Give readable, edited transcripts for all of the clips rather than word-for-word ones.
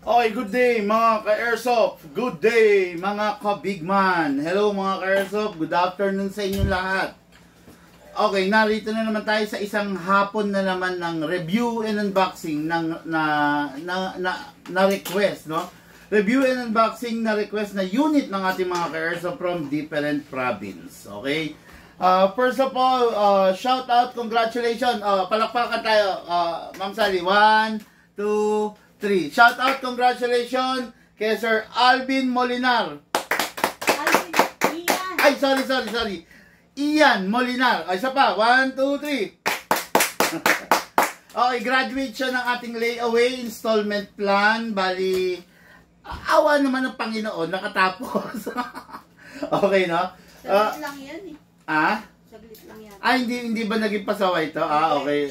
Okay, good day mga ka-airsoft. Good day mga ka-bigman. Hello mga ka-airsoft. Good afternoon sa inyong lahat. Okay, narito na naman tayo sa isang hapon na naman ng review and unboxing ng na request, no? Review and unboxing na request na unit ng ating mga ka-airsoft from different province. Okay? First of all, shout out, congratulations. Palakpakan tayo. Ma'am Sally, 1, 2, 3. Shout out, congratulations kay Sir Alvin Molinar. Ian. Ay, sorry. Ian Molinar. Ay, isa pa. 1, 2, 3. Okay, graduate siya ng ating layaway installment plan. Bali, awa naman ng Panginoon, nakatapos. Okay, no? Saglit lang yan eh. Saglit lang yan. Hindi ba naging pasaway ito? Okay.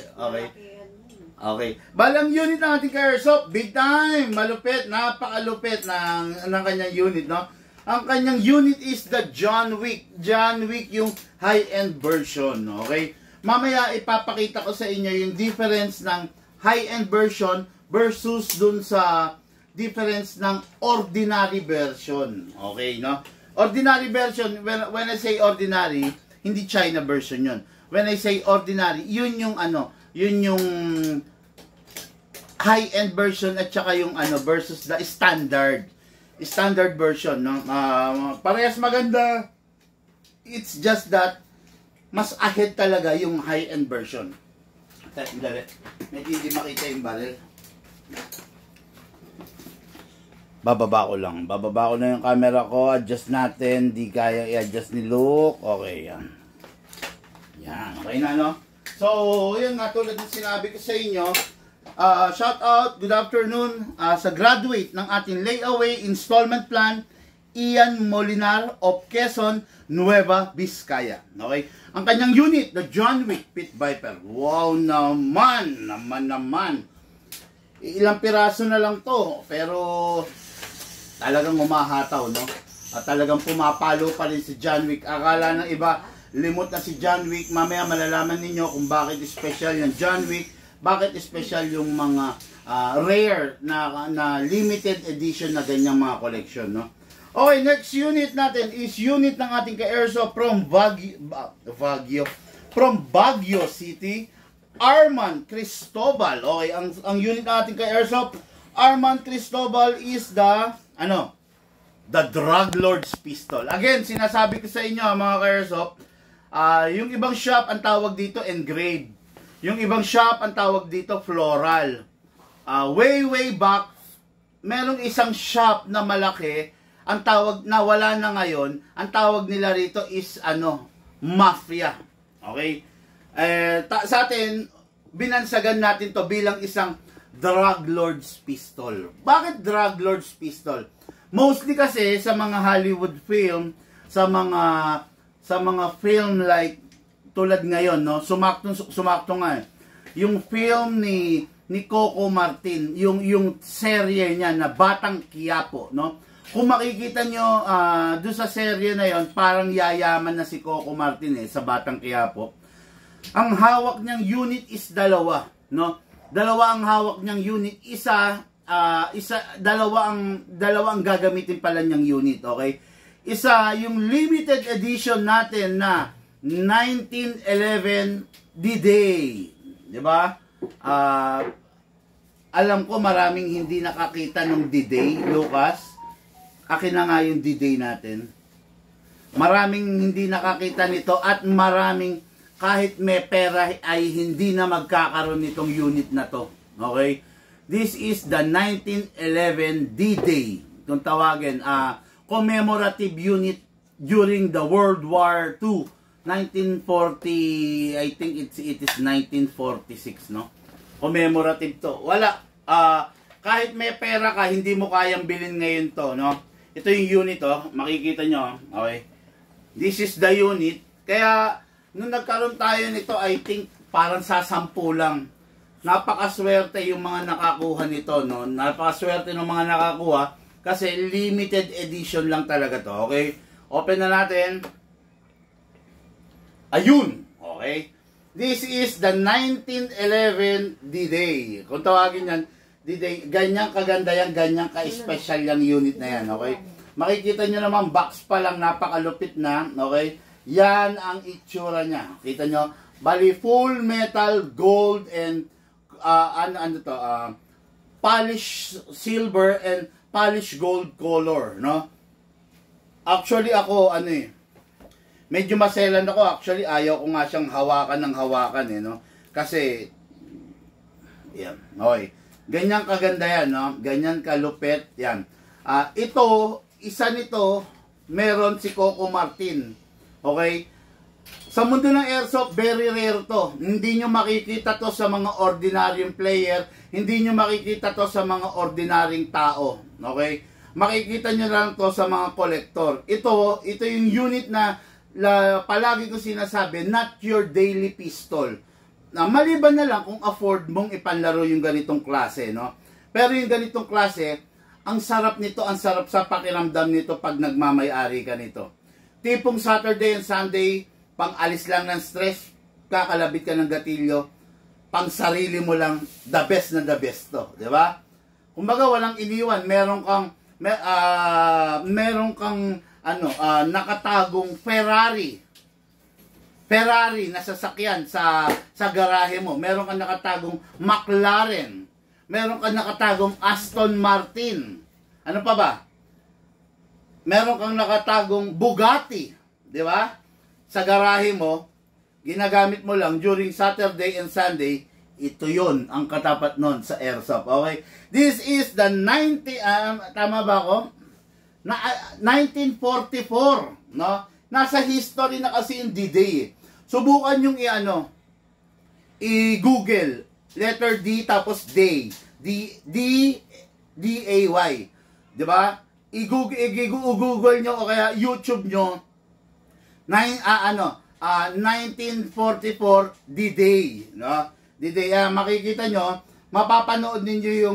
Okay. Balang unit ng ating ka-airsoft, big time, malupit, napakalupit ng kanyang unit, no? Ang kanyang unit is the John Wick. John Wick yung high-end version, okay? Mamaya ipapakita ko sa inyo yung difference ng high-end version versus dun sa difference ng ordinary version, okay, no? Ordinary version, when I say ordinary, hindi China version yun. When I say ordinary, yun yung high-end version at saka yung versus the standard version, no? Parehas maganda. It's just that mas ahead talaga yung high-end version. Medyo hindi makita yung barrel. Bababa ko lang yung camera ko. Adjust natin. Di kaya i-adjust ni Luke. Okay, yan. Okay na, no? So, yun nga, tulad ng sinabi ko sa inyo, shout out, good afternoon sa graduate ng ating layaway installment plan, Ian Molinar of Quezon, Nueva Vizcaya. Okay? Ang kanyang unit, the John Wick Pit Viper. Wow naman. Ilang piraso na lang to, pero talagang umahataw, no? At talagang pumapalo pa rin si John Wick. Akala ng iba, limot na si John Wick. Mamaya malalaman ninyo kung bakit special yung John Wick. Bakit special yung mga rare na limited edition na ganyang mga collection, no? Okay, next unit natin is unit ng ating ka-airsoft from Baguio City, Arman Cristobal. Okay, ang unit ng ating ka-airsoft, Arman Cristobal is the Drug Lord's Pistol. Again, sinasabi ko sa inyo mga ka-airsoft, yung ibang shop ang tawag dito engraved. Yung ibang shop ang tawag dito floral. Way back, merong isang shop na malaki, ang tawag na wala na ngayon, ang tawag nila rito is mafia. Okay? Sa atin, binansagan natin to bilang isang Drug Lord's Pistol. Bakit Drug Lord's Pistol? Mostly kasi sa mga Hollywood film, sa mga film like tulad ngayon, no? Sumakto nga. Yung film ni Coco Martin, yung serye niya na Batang Quiapo, no? Kung makikita nyo doon sa serye na yon, parang yayaman na si Coco Martin sa Batang Quiapo. Ang hawak niyang unit is dalawa, no? Dalawa ang hawak niyang unit, dalawa ang gagamitin pala niyang unit, okay? Isa yung limited edition natin na 1911 D-Day, di ba? Alam ko maraming hindi nakakita ng D-Day, Lucas. Akin na nga yung D-Day natin. Maraming hindi nakakita nito at maraming kahit may pera ay hindi na magkakaroon nitong unit na to. Okay? This is the 1911 D-Day. Kung tawagin, commemorative unit during the World War II. 1940, I think it is 1946, no? Commemorative to. Wala. Kahit may pera ka, hindi mo kayang bilhin ngayon to, no? Ito yung unit, makikita nyo, okay? This is the unit. Kaya, nung nagkaroon tayo nito, I think, parang sa 10 lang. Napakaswerte yung mga nakakuha nito, no? Napakaswerte ng mga nakakuha, kasi limited edition lang talaga to, okay? Open na natin. Ayun, okay? This is the 1911 D-Day. Kung tawagin yan, D-Day, ganyan kaganda yan, ganyan ka-special yung unit na yan, okay? Makikita nyo naman, box pa lang, napakalupit na, okay? Yan ang itsura niya. Kita nyo? Bali, full metal, gold, and, polished silver, and polished gold color, no? Actually, ako, medyo maselan ako. Actually, ayaw ko nga siyang hawakan ng hawakan, no? Kasi, yan, okay. Ganyan kaganda yan, no? Ganyan kalupit, yan. Ito, isa nito, meron si Coco Martin. Okay? Sa mundo ng airsoft, very rare to. Hindi nyo makikita to sa mga ordinaryong player. Hindi nyo makikita to sa mga ordinaryong tao. Okay? Makikita nyo lang to sa mga kolektor. Ito yung unit na palagi ko sinasabi, not your daily pistol. Na maliban na lang kung afford mong ipanlaro yung ganitong klase, no? Pero yung ganitong klase, ang sarap nito, ang sarap sa pakiramdam nito pag nagmamay-ari ka nito. Tipong Saturday and Sunday, pang alis lang ng stress, kakalabit ka ng gatilyo, pang sarili mo lang, the best na the best to, di ba? Kumbaga walang iniwan, meron kang nakatagong Ferrari na sasakyan sa garahe mo. Meron kang nakatagong McLaren. Meron kang nakatagong Aston Martin. Ano pa ba? Meron kang nakatagong Bugatti, di ba? Sa garahe mo, ginagamit mo lang during Saturday and Sunday. Ito yun ang katapat nun sa airsoft. Okay? This is the 1944, no? Nasa history na kasi yung D-Day. Subukan yung i-Google, letter D tapos day. D-A-Y. Diba? I-Google nyo o kaya YouTube nyo, 1944 D-Day, no? D-Day, makikita nyo, mapapanood ninyo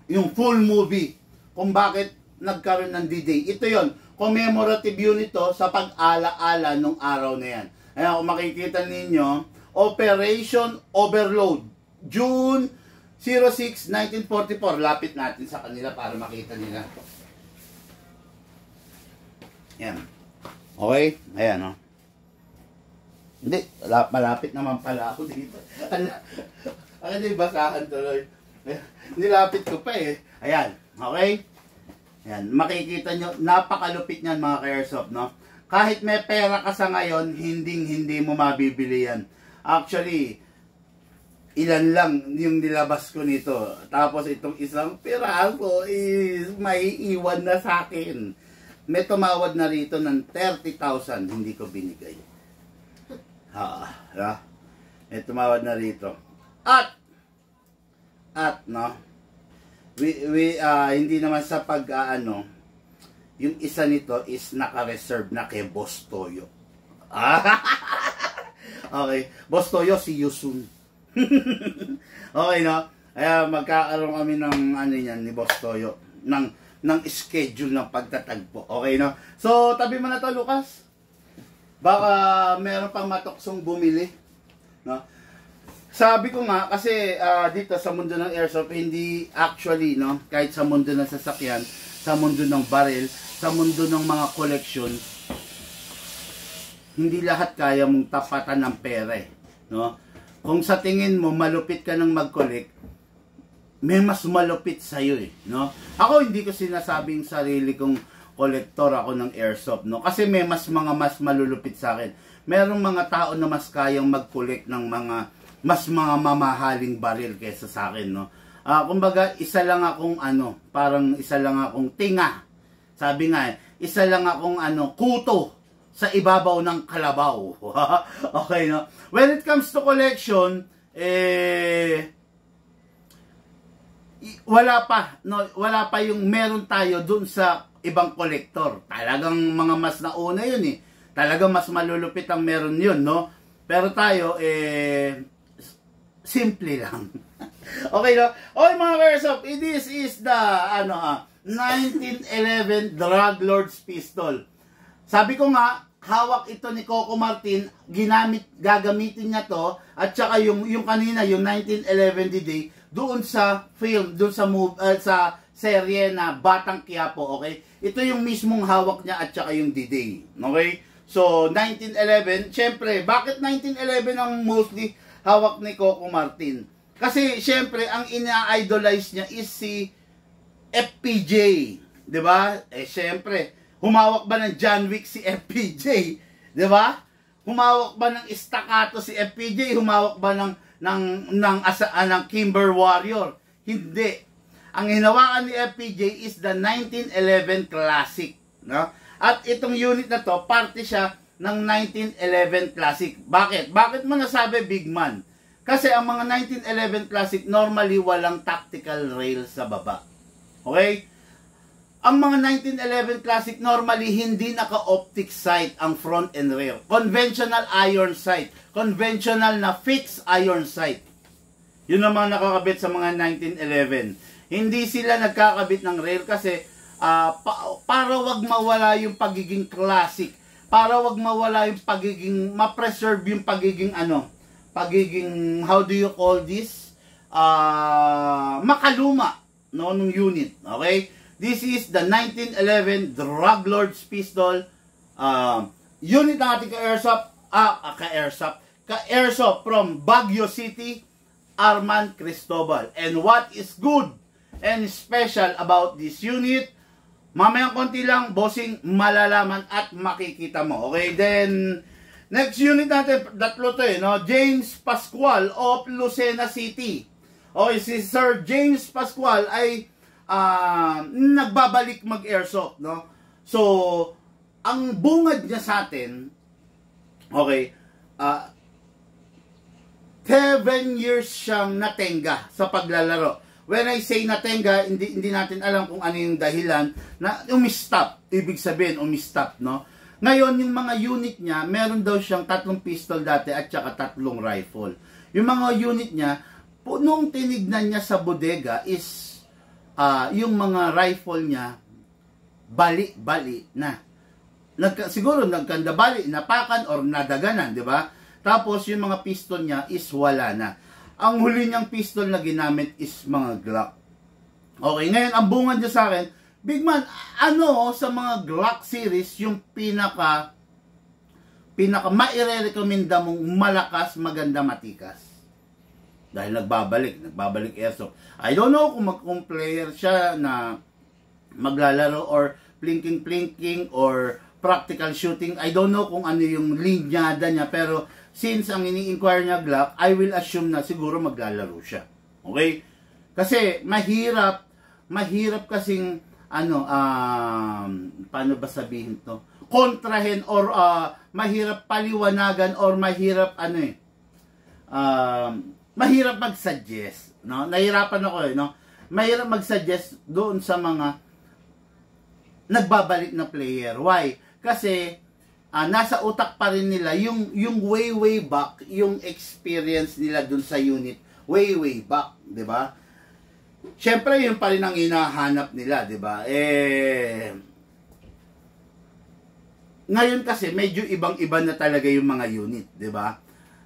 yung full movie kung bakit nagkaroon ng D-Day. Ito yon, commemorative unit to sa pag-ala-ala nung araw na yan. Ayan, kung makikita ninyo, Operation Overload, June 06, 1944. Lapit natin sa kanila para makita nila. Ayan. Okay? Ayan, no? Hindi, malapit naman pala ako dito. Ayan, di basahan tuloy. Nilapit ko pa eh. Ayan, okay? Ayan, makikita nyo, napakalupit niyan mga ka-airsoft, no? Kahit may pera ka sa ngayon, hindi mo mabibili yan. Actually, ilan lang yung nilabas ko nito. Tapos itong isang piraso is may iwan na sa akin. May tumawad na rito ng 30,000, hindi ko binigay. May tumawad na rito. At no? Hindi naman sa yung isa nito is naka-reserve na kay Boss Toyo. Okay, Boss Toyo, see you soon. Okay, no? Kaya magkakaroon kami ng yan ni Boss Toyo, ng schedule ng pagtatagpo. Okay, no? So, tabi mo na to, Lucas. Baka meron pang matoksong bumili, no? Sabi ko nga, kasi dito sa mundo ng airsoft, hindi actually, no, kahit sa mundo ng sasakyan, sa mundo ng barrel, sa mundo ng mga collection, hindi lahat kaya mong tapatan ng pera, no? Kung sa tingin mo, malupit ka ng mag-collect, may mas malupit sa'yo, no? Ako, hindi ko sinasabing sarili kong kolektor ako ng airsoft, no? Kasi may mas malulupit sa akin. Merong mga tao na mas kayang mag-collect ng mga mamahaling baril kaysa sa akin, no? Kumbaga, isa lang akong parang isa lang akong tinga. Sabi nga, isa lang akong kuto sa ibabaw ng kalabaw. Okay, no? When it comes to collection, wala pa yung meron tayo dun sa ibang kolektor. Talagang mga mas nauna yun eh. Talagang mas malulupit ang meron yun, no? Pero tayo, simple lang. Okay, no? Okay, mga ka-airsoft, this is the 1911 Drug Lord's Pistol. Sabi ko nga, hawak ito ni Coco Martin, gagamitin niya to, at saka yung kanina, yung 1911 D-Day, doon sa film, doon sa sa serye na Batang Quiapo, okay? Ito yung mismong hawak niya at saka yung D-Day, okay? So, 1911, syempre, bakit 1911 ang mostly hawak ni Coco Martin? Kasi, syempre, ang ina-idolize niya is si FPJ, di ba? Syempre, humawak ba ng John Wick si FPJ? Di ba? Humawak ba ng staccato si FPJ? Humawak ba ng Kimber Warrior? Hindi. Ang hinawakan ni FPJ is the 1911 Classic. No? At itong unit na to, parte siya ng 1911 Classic. Bakit? Bakit mo nasabi Big Man? Kasi ang mga 1911 Classic, normally walang tactical rail sa baba. Okay? Ang mga 1911 Classic, normally hindi naka-optic sight ang front and rear. Conventional iron sight. Conventional na fixed iron sight. Yun ang mga nakakabit sa mga 1911. Hindi sila nagkakabit ng rail kasi para wag mawala yung pagiging classic. Para wag mawala yung pagiging, ma-preserve yung pagiging pagiging, how do you call this? Makaluma, no, nung unit. Okay? This is the 1911 Drug Lord's Pistol unit ng ating ka-airsoft from Baguio City, Arman Cristobal. And what is good and special about this unit, mamayang konti lang, bossing, malalaman at makikita mo. Okay, then next unit natin, tatlo to no? James Pascual of Lucena City. Okay, si Sir James Pascual ay nagbabalik mag-airsoft, no? So, ang bungad niya sa atin, okay, 7 years siyang natenga sa paglalaro. When I say natenga, hindi natin alam kung ano yung dahilan na umistop. Ibig sabihin, umistop, no? Ngayon, yung mga unit niya, meron daw siyang 3 pistol dati at saka 3 rifle. Yung mga unit niya, nung tinignan niya sa bodega is yung mga rifle niya, bali na. Siguro nagkandabali, napakan or nadaganan, di ba? Tapos yung mga pistol niya is wala na. Ang huli niyang pistol na ginamit is mga Glock. Okay, ngayon ang bungad niya sa akin, Big Man, ano sa mga Glock series yung pinaka maire-recommenda mong malakas, maganda, matikas? Dahil nagbabalik airsoft. I don't know kung player siya na maglalaro or plinking or practical shooting. I don't know kung ano yung linyada niya, pero since ang ini-inquire niya Glock, I will assume na siguro maglalaro siya. Okay? Kasi mahirap kasing paano ba sabihin to? Kontrahin or mahirap paliwanagan or mahirap mahirap mag-suggest, no? Nahirapan ako no? Mahirap mag-suggest doon sa mga nagbabalik na player. Why? Kasi nasa utak pa rin nila yung way back, yung experience nila doon sa unit, way back, 'di ba? Syempre, yun pa rin ang hinahanap nila, 'di ba? Ngayon kasi medyo ibang-iba na talaga yung mga unit, 'di ba?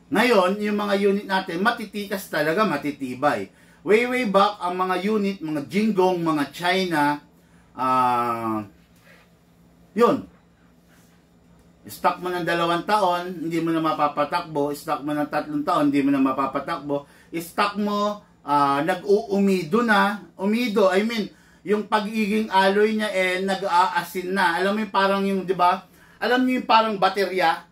Ngayon, yung mga unit natin, matitikas talaga, matitibay. Way back, ang mga unit, mga Jinggong, mga China, yun. Stock mo ng 2 taon, hindi mo na mapapatakbo. Stock mo ng 3 taon, hindi mo na mapapatakbo. Stock mo, nag-uumido na. Umido, I mean, yung pagiging alloy niya, nag-aasin na. Alam mo yung parang yung, di ba? Alam niyo yung parang baterya?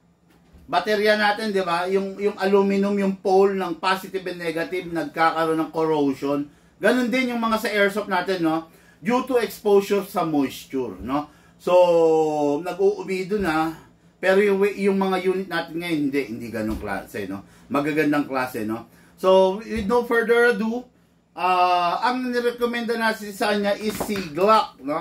Baterya natin, di ba? Yung aluminum, yung pole ng positive and negative, nagkakaroon ng corrosion. Ganon din yung mga sa airsoft natin, no? Due to exposure sa moisture, no? So, nag-uumido na. Pero yung mga unit natin ngayon, hindi ganong klase, no? Magagandang klase, no? So, with no further ado, ang nirekomenda natin sa kanya is si Glock, no?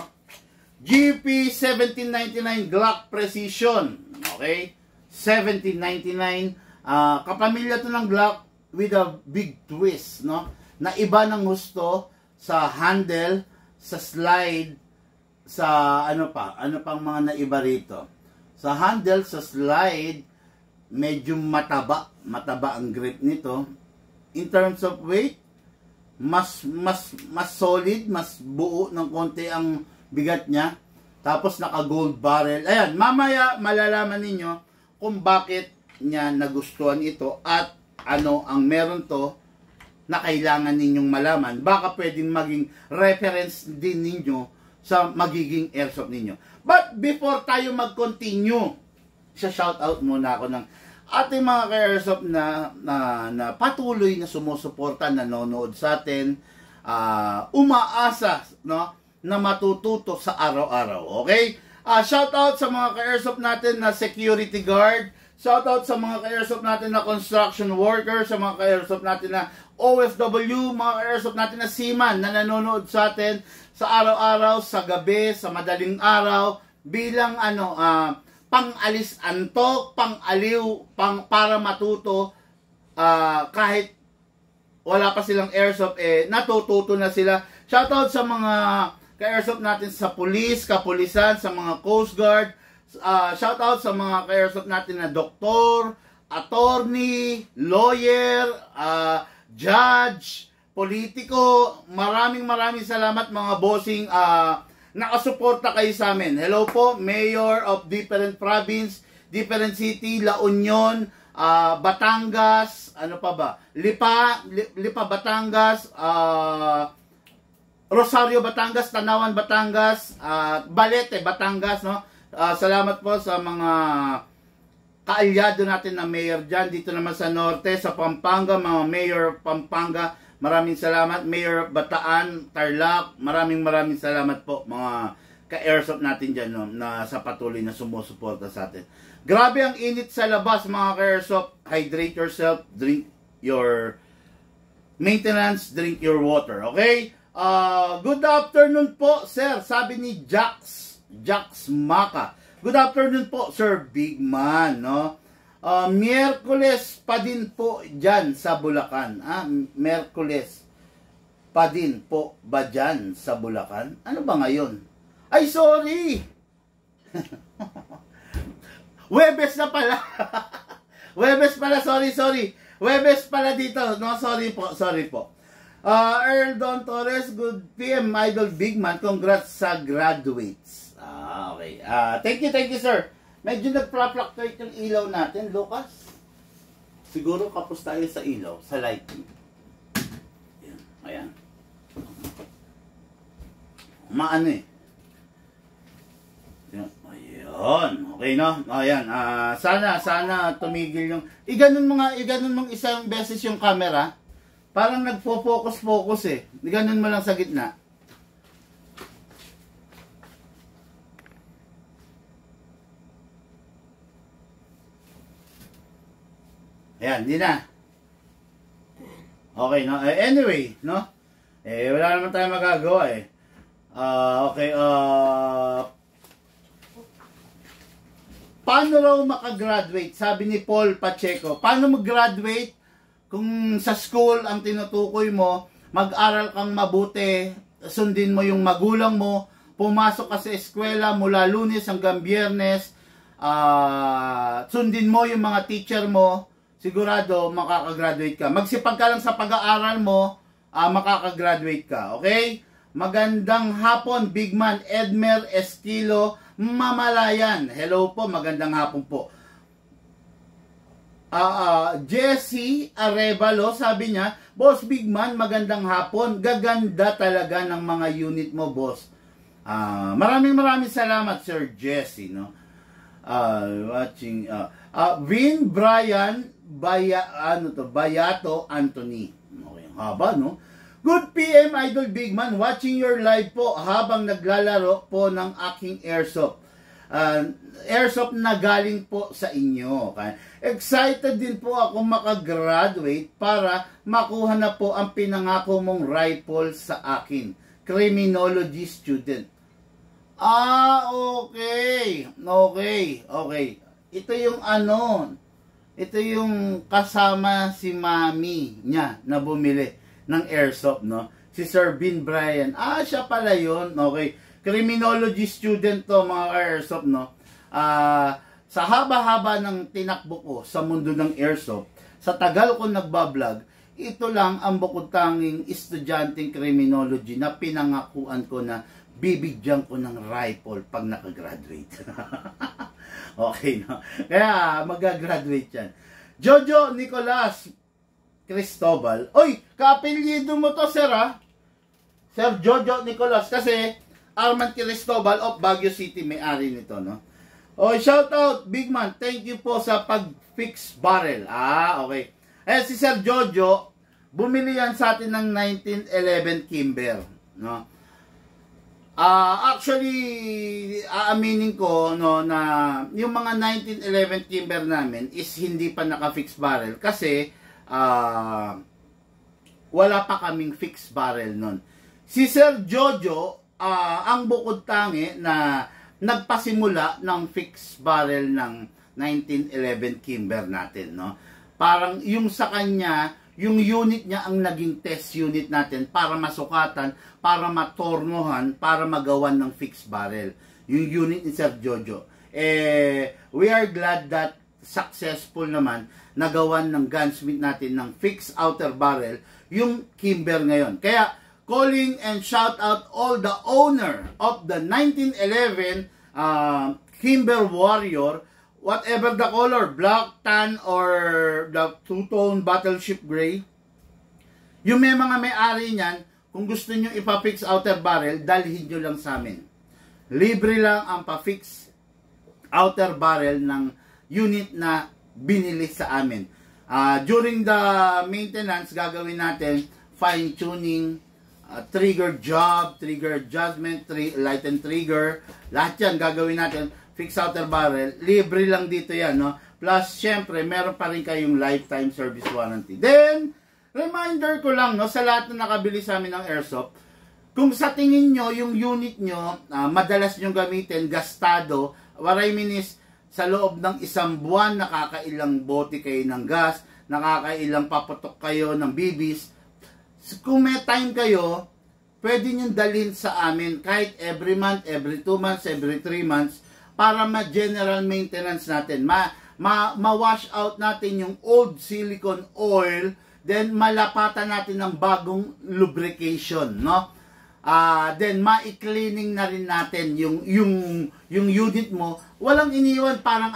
GP 1799 Glock Precision, okay? 1799, kapamilya to ng Glock with a big twist, no? Na iba ng gusto sa handle, sa slide, sa ano pang mga naiba rito. Sa handle, sa slide, medyo mataba ang grip nito. In terms of weight, mas solid, mas buo ng konti ang bigat niya. Tapos naka gold barrel. Ayan, mamaya malalaman ninyo kung bakit niya nagustuhan ito at ano ang meron to na kailangan ninyong malaman. Baka pwedeng maging reference din ninyo sa magiging airsoft ninyo. But before tayo mag-continue, shoutout muna ako ng ating mga ka-airsoft na patuloy na sumusuporta, nanonood sa atin, umaasa, no, na matututo sa araw-araw. Okay? Shoutout sa mga ka-airsoft natin na security guard, shoutout sa mga ka-airsoft natin na construction worker, sa mga ka-airsoft natin na OFW, mga ka-airsoft natin na seaman na nanonood sa atin sa araw-araw, sa gabi, sa madaling araw, bilang pang-alis antok, pang-aliw, para matuto, kahit wala pa silang airsoft, natututo na sila. Shoutout sa mga ka-airsoft natin sa police, kapulisan, sa mga coast guard. Shoutout sa mga ka-airsoft natin na doktor, attorney, lawyer, judge, politiko. Maraming salamat mga bossing, nakasuporta kayo sa amin. Hello po, mayor of different province, different city, La Union, Batangas, ano pa ba? Lipa Batangas, Rosario Batangas, Tanawan Batangas, Balete Batangas, no? Salamat po sa mga kaalyado natin na mayor dyan. Dito naman sa norte, sa Pampanga, mga mayor Pampanga, maraming salamat. Mayor Bataan, Tarlac, maraming salamat po mga ka-airsoft natin dyan, no, na sa patuloy na sumusuporta sa atin. Grabe ang init sa labas mga ka-airsoft. Hydrate yourself, drink your maintenance, drink your water, okay? Good afternoon po, sir. Sabi ni Jax Maka. Good afternoon po, Sir Big Man, no? Miyerkules pa din po dyan sa Bulacan. Miyerkules pa din po ba dyan sa Bulacan? Ano ba ngayon? Ay, sorry! Webes na pala. Webes pala, sorry. Webes pala dito. No, sorry po. Earl Don Torres, good PM, Idol Big Man. Congrats sa graduates. Okay. Thank you, sir. Medyo nagpa-fluctuate yung ilaw natin, Lucas. Siguro kapos tayo sa ilaw, sa lighting. Ayan. Maano eh. Ayun. Okay, no? Ayan. Sana tumigil yung... Iganon mong isang beses yung camera. Parang nagpo-focus eh. Iganon mo lang sa gitna. Ayan, hindi na. Okay, no? Anyway, no? Wala naman tayong magagawa eh. Okay, paano raw makagraduate? Sabi ni Paul Pacheco, paano mag-graduate kung sa school ang tinutukoy mo, mag-aral kang mabuti, sundin mo yung magulang mo, pumasok ka sa eskwela mula Lunes hanggang Biyernes, sundin mo yung mga teacher mo, sigurado makakagraduate ka. Magsipag ka lang sa pag-aaral mo, makakagraduate ka. Okay? Magandang hapon, Big Man. Edmer Estilo, Mamalayan. Hello po, magandang hapon po. Jessie Arevalo, sabi niya, Boss Big Man, magandang hapon. Gaganda talaga ng mga unit mo, boss. Maraming salamat, Sir Jessie, no? Vin Brian Bayato Anthony. Okay, haba, no? Good PM, Idol Big Man. Watching your live po habang naglalaro po ng aking airsoft. Airsoft na galing po sa inyo. Excited din po ako makagraduate para makuha na po ang pinangako mong rifle sa akin. Criminology student. Okay. Ito yung kasama si mami niya na bumili ng airsoft, no? Si Sir Bin Brian. Siya pala yun. Okay. Criminology student to, mga airsoft, no? Sa haba-haba ng tinakbo ko sa mundo ng airsoft, sa tagal ko nagbablog, ito lang ang bukod tanging estudyanteng criminology na pinangakuan ko na bibigyan ko ng rifle pag nakagraduate. Okay, no? Kaya magagraduate yan. Jojo Nicolas Cristobal. Oy, kaapelyido mo to, sir, ha? Sir Jojo Nicolas, kasi Arman Cristobal of Baguio City may-ari nito, no? Oy, shout out, big man. Thank you po sa pag-fix barrel. Okay. Si Sir Jojo, bumili yan sa atin ng 1911 Kimber, no? Actually, aaminin ko, no, na yung mga 1911 Kimber namin is hindi pa naka-fix barrel kasi wala pa kaming fix barrel nun. Si Sir Jojo, ang bukod tangi na nagpasimula ng fix barrel ng 1911 Kimber natin, no? Parang yung sa kanya, yung unit niya ang naging test unit natin para masukatan, para matornohan, para magawan ng fixed barrel. Yung unit ni Sir Jojo. We are glad that successful naman nagawan ng gunsmith natin ng fixed outer barrel, yung Kimber ngayon. Kaya, calling and shout out all the owner of the 1911 Kimber Warrior, whatever the color, black, tan, or the two-tone battleship gray. Yung may mga may-ari niyan, kung gusto nyo ipafix outer barrel, dalhin nyo lang sa amin. Libre lang ang pa-fix outer barrel ng unit na binili sa amin. During the maintenance, gagawin natin fine-tuning, trigger job, trigger adjustment, light and trigger, lahat yan gagawin natin. Fix outer barrel, libre lang dito yan, no? Plus, syempre, meron pa rin kayong lifetime service warranty. Then, reminder ko lang, no, sa lahat na nakabili sa amin ng airsoft, kung sa tingin nyo, yung unit nyo, madalas nyo gamitin, gastado, what I mean is, sa loob ng isang buwan, nakakailang bote kayo ng gas, nakakailang paputok kayo ng bibis. Kung may time kayo, pwede nyo dalhin sa amin kahit every month, every 2 months, every 3 months, para ma-general maintenance natin. Ma-wash out natin yung old silicone oil, then malapatan natin ng bagong lubrication, no? Then ma-cleaning na rin natin yung unit mo. Walang iniwan, parang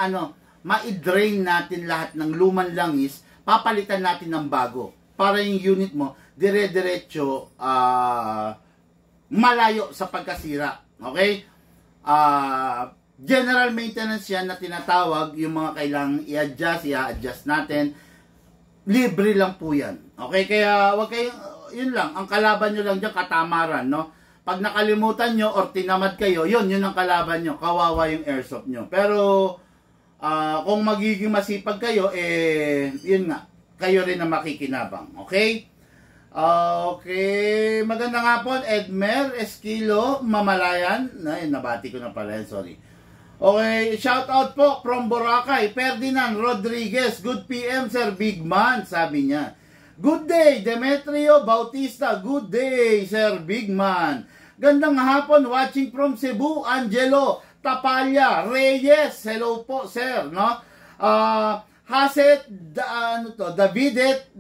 ma-drain natin lahat ng lumang langis, papalitan natin ng bago. Para yung unit mo, dire-diretso, malayo sa pagkasira. Okay? General maintenance yan na tinatawag, yung mga kailangang i-adjust natin. Libre lang po yan. Okay? Kaya wag kayong, yun lang, ang kalaban nyo lang dyan, katamaran, no? Pag nakalimutan nyo or tinamad kayo, yun ang kalaban nyo. Kawawa yung airsoft nyo. Pero, kung magiging masipag kayo, yun nga, kayo rin na makikinabang. Okay? Okay. Magandang hapon, Edmer Esquilo, Mamalayan. Nabati ko na pala, sorry. Okay, shout out po from Boracay, Ferdinand Rodriguez. Good PM, Sir Big Man, sabi niya. Good day, Demetrio Bautista. Good day, Sir Big Man. Gandang hapon, watching from Cebu, Angelo Tapalya Reyes. Hello po, sir, no? Haset, Davidet,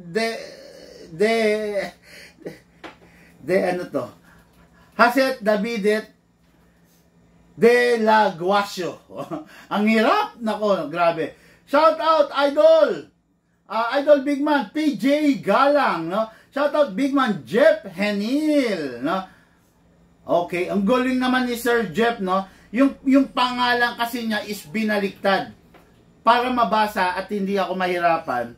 Haset Davidet De La Guasio. Ang hirap. Nako, grabe. Shout out, Idol. Idol Big Man, PJ Galang, no? Shout out Big Man, Jeff Henil, no? Okay, ang galing naman ni Sir Jeff, no? Yung pangalan kasi niya is binaliktad. Para mabasa at hindi ako mahirapan,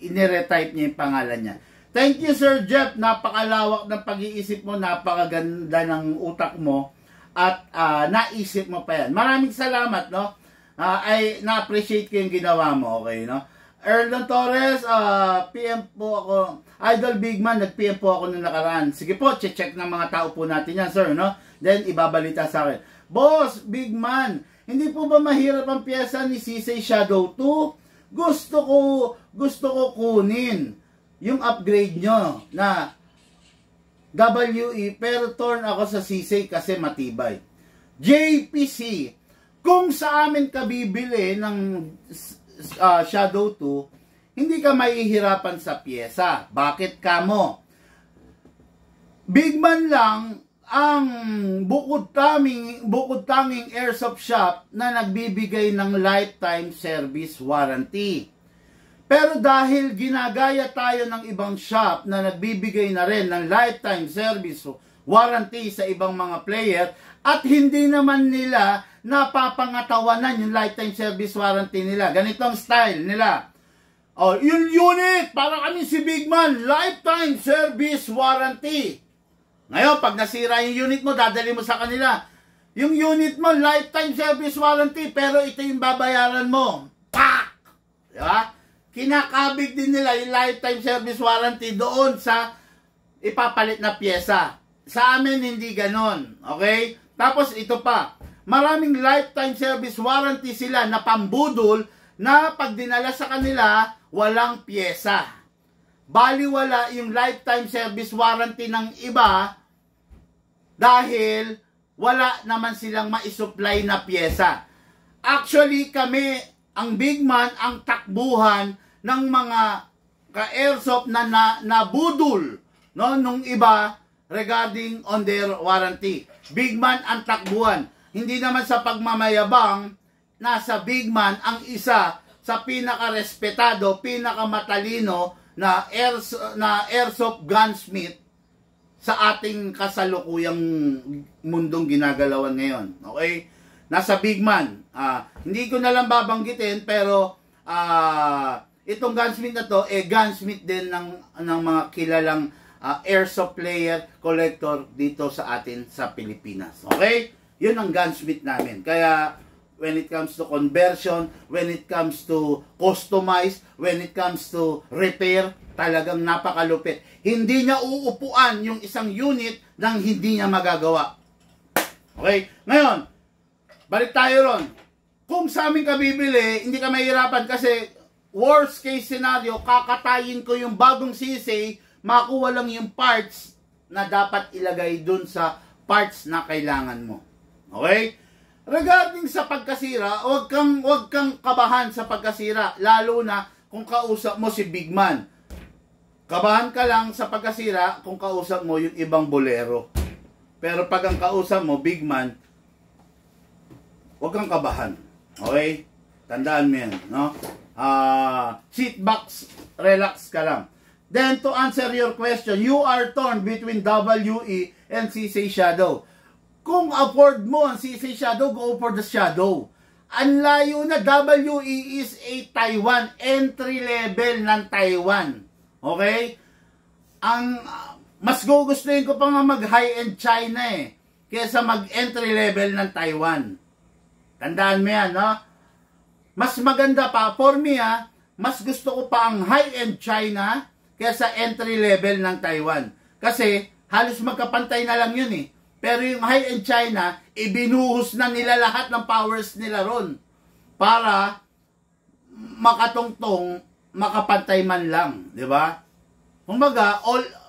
iniretype niya yung pangalan niya. Thank you, Sir Jeff. Napakalawak ng pag-iisip mo, napakaganda ng utak mo. At naisip mo pa yan. Maraming salamat, no? Ay na-appreciate ko yung ginawa mo, okay, no? Erlon Torres, PM po ako. Idol Big Man, nag-PM po ako nung nakaraan. Sige po, check ng mga tao po natin yan, sir, no? Then, ibabalita sa akin. Boss, Big Man, hindi po ba mahirap ang pyesa ni Sisay Shadow 2? Gusto ko kunin yung upgrade nyo na WE, pero torn ako sa Sisay kasi matibay. JPC, Kung sa amin ka bibili ng Shadow 2, hindi ka mahihirapan sa pyesa. Bakit kamo? Bigman lang ang bukod tanging airsoft shop na nagbibigay ng lifetime service warranty. Pero dahil ginagaya tayo ng ibang shop na nagbibigay na rin ng lifetime service warranty sa ibang mga player at hindi naman nila napapangatawanan yung lifetime service warranty nila. Ganitong style nila. Oh, yung unit, para kami si Bigman, lifetime service warranty. Ngayon, pag nasira yung unit mo, dadali mo sa kanila. Yung unit mo, lifetime service warranty, pero ito yung babayaran mo. Pak! Diba? Kinakabig din nila yung lifetime service warranty doon sa ipapalit na pyesa. Sa amin, hindi ganon. Okay? Tapos, ito pa. Maraming lifetime service warranty sila na pambudol na pag dinala sa kanila, walang pyesa. Baliwala yung lifetime service warranty ng iba dahil wala naman silang maisupply na pyesa. Actually, kami, ang Bigman, ang takbuhan ng mga ka-airsoft na nabudol no, nung iba regarding on their warranty. Bigman ang takbuhan. Hindi naman sa pagmamayabang, nasa Bigman ang isa sa pinaka-respetado, pinaka-matalino na airsoft gunsmith sa ating kasalukuyang mundong ginagalawan ngayon. Okay? Nasa Bigman. Hindi ko na lang babanggitin, pero itong gunsmith na to, gunsmith din ng mga kilalang airsoft player, collector dito sa atin sa Pilipinas. Okay? Yun ang gunsmith namin. Kaya, when it comes to conversion, when it comes to customize, when it comes to repair, talagang napakalupit. Hindi niya uupuan yung isang unit nang hindi niya magagawa. Okay? Ngayon, balik tayo ron. Kung sa amin ka bibili, hindi ka mahirapan kasi worst case scenario, kakatayin ko yung bagong sisi, makuha lang yung parts na dapat ilagay dun sa parts na kailangan mo. Okay? Regarding sa pagkasira, wag kang kabahan sa pagkasira, lalo na kung kausap mo si Bigman. Kabahan ka lang sa pagkasira kung kausap mo yung ibang bolero. Pero pag ang kausap mo, Bigman, wag kang kabahan. Okay? Tandaan mo yan, no? Sit back, relax ka lang. Then, to answer your question, you are torn between WE and CC Shadow. Kung afford mo ang CC Shadow, go for the Shadow. Ang layo na, WE is a Taiwan, entry level ng Taiwan. Okay? Ang mas gugustuhin ko pa nga mag high-end China kaysa mag entry level ng Taiwan. Tandaan mo yan, no? Mas maganda pa, for me mas gusto ko pa ang high-end China kaysa entry level ng Taiwan. Kasi halos magkapantay na lang yun Pero yung high-end China, ibinuhos na nila lahat ng powers nila ron para makatungtong, makapantay man lang, di ba? Kumbaga,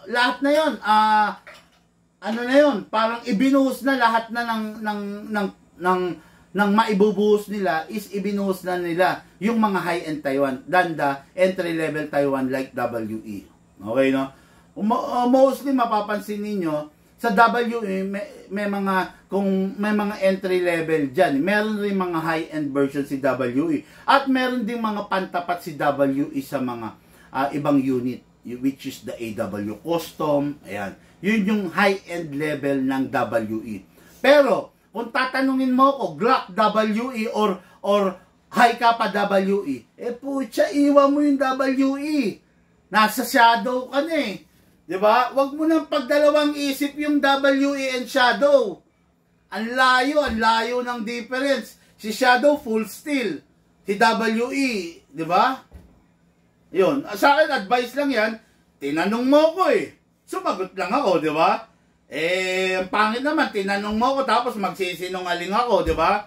lahat na yon, ano na yon, parang ibinuhos na lahat na ng maibubuhos nila is ibinuhos na nila yung mga high-end Taiwan than the entry-level Taiwan like WE. Okay, no? Mostly mapapansin ninyo, sa WE, may mga entry level dyan. Meron rin mga high-end version si WE. At meron din mga pantapat si WE sa mga ibang unit, which is the AW Custom. Ayan. Yun yung high-end level ng WE. Pero, kung tatanungin mo ko, Glock WE or High Kappa WE, pucha, iwan mo yung WE. Nasa Shadow ka na Diba? Huwag mo nang pagdalawang isip yung WE and Shadow. Ang layo ng difference. Si Shadow full steel. Si WE, diba? Yun. Sa akin, advice lang yan. Tinanong mo ko Sumagot lang ako, diba? Ang pangit naman, tinanong mo ko tapos magsisinungaling ako, diba?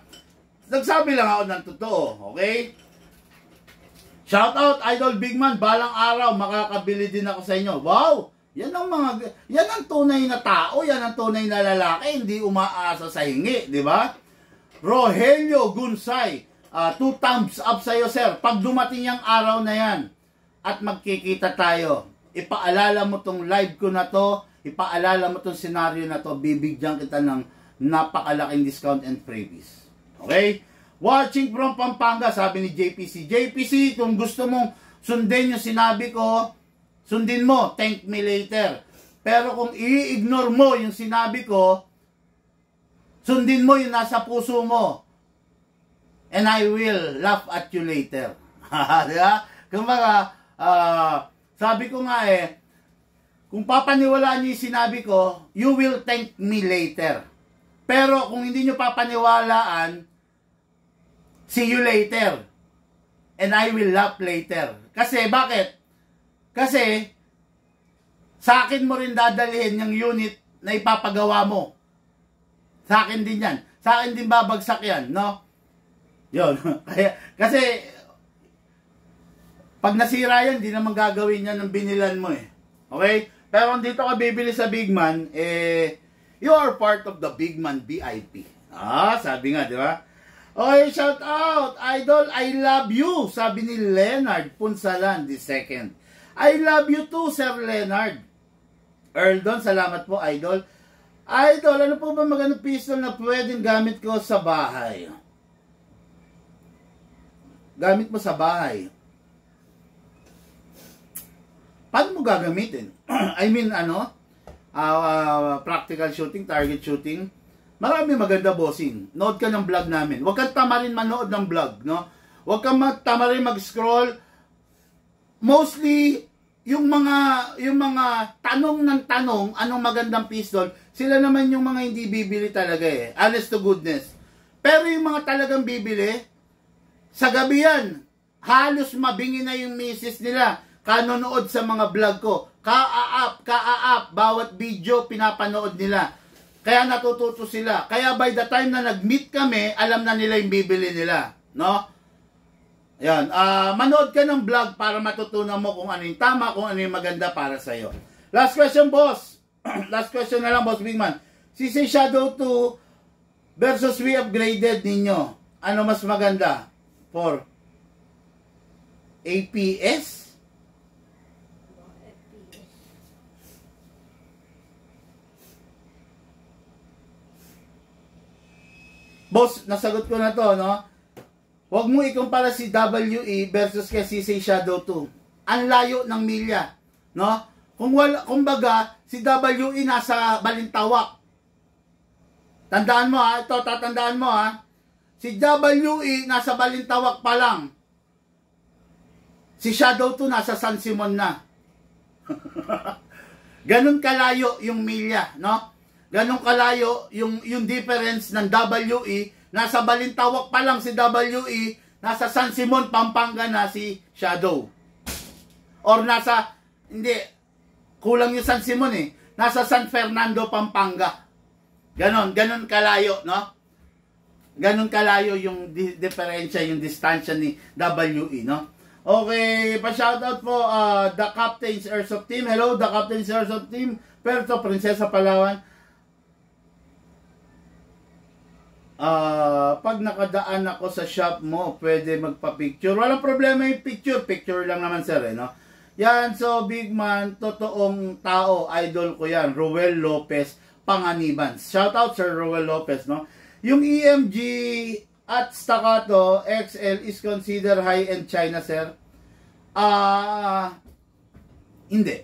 Nagsabi lang ako ng totoo, okay? Shout out, Idol Bigman. Balang araw, makakabili din ako sa inyo. Wow! Yan ang tunay na tao, yan ang tunay na lalaki, hindi umaasa sa hingi, di ba? Rogelio Gunsay, 2 thumbs up sa'yo, sir. Pag dumating yung araw na yan at magkikita tayo, ipaalala mo tong live ko na to, ipaalala mo tong senaryo na to, bibigyan kita ng napakalaking discount and freebies. Okay? Watching from Pampanga, sabi ni JPC. JPC, kung gusto mong sundin yung sinabi ko, sundin mo, thank me later. Pero kung i-ignore mo yung sinabi ko, sundin mo yung nasa puso mo. And I will laugh at you later. Diba? Kumbaga, sabi ko nga kung papaniwalaan niyo yung sinabi ko, you will thank me later. Pero kung hindi niyo papaniwalaan, see you later. And I will laugh later. Kasi, bakit? Kasi, sa akin mo rin dadalhin yung unit na ipapagawa mo. Sa akin din yan. Sa akin din babagsak yan, no? Yun. Kasi, pag nasira yan, di naman gagawin yan ng binilan mo Okay? Pero kung dito ka bibili sa Big Man, you are part of the Big Man VIP. Sabi nga, di ba? Okay, shout out! Idol, I love you! Sabi ni Leonard Punsalan, the second. I love you too, Sir Leonard. Earldon, salamat po, Idol. Idol, ano po ba magandang pistol na pwedeng gamit ko sa bahay? Gamit mo sa bahay. Paano mo gagamitin? I mean, practical shooting, target shooting. Marami maganda, bossing. Nood ka ng vlog namin. Huwag kang tamarin manood ng vlog, no? Huwag kang tamarin mag-scroll. Mostly, yung mga tanong ng tanong, anong magandang pistol, sila naman yung mga hindi bibili talaga Honest to goodness. Pero yung mga talagang bibili, sa gabi yan, halos mabingi na yung misis nila. Kanonood sa mga vlog ko. Ka-aap, bawat video pinapanood nila. Kaya natututo sila. Kaya by the time na nag-meet kami, alam na nila yung bibili nila. No? Yan. Manood ka ng vlog para matutunan mo kung ano yung tama, kung ano yung maganda para sa'yo. Last question, boss. Last question na lang, boss Big Man. CC Shadow 2 versus we upgraded ninyo. Ano mas maganda? For APS? Boss, nasagot ko na to, no? Huwag mo ikumpara si WE versus kay CC Shadow 2. Ang layo ng milya, no? Kumbaga, si WE nasa Balintawak. Tandaan mo ito tatandaan mo Si WE nasa Balintawak pa lang. Si Shadow 2 nasa San Simon na. Ganun kalayo yung milya, no? Ganun kalayo yung difference ng WE. Nasa Balintawak pa lang si WE, nasa San Simon, Pampanga na si Shadow. Or hindi, kulang yung San Simon nasa San Fernando, Pampanga. Ganon kalayo, no? Ganon kalayo yung diferensya, yung distansya ni WE, no? Okay, pa-shoutout po, The Captain's Airsoft Team. Hello, The Captain's Airsoft Team. Perto, Prinsesa Palawan. Pag nakadaan ako sa shop mo, pwede magpa-picture. Walang problema yung picture. Picture lang naman, sir, no? Yan, so, Big Man, totoong tao, idol ko yan. Roel Lopez, Panganiban. Shout out, Sir Roel Lopez, no? Yung EMG at Staccato XL is considered high-end China, sir? Hindi.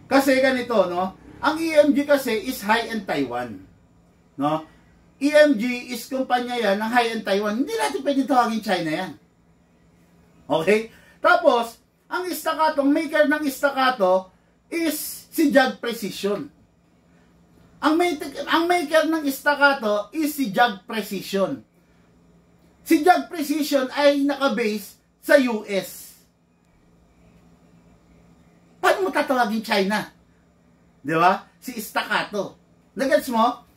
Kasi ganito, no? Ang EMG kasi is high-end Taiwan. No? EMG is kumpanya yan ng high-end Taiwan. Hindi natin pwede tawagin China yan. Okay? Tapos, ang Staccato, maker ng Staccato is si Jag Precision. Ang maker ng Staccato is si Jag Precision. Si Jag Precision ay nakabase sa US. Paano mo tatawagin China? Di ba? Si Staccato. Nagets mo?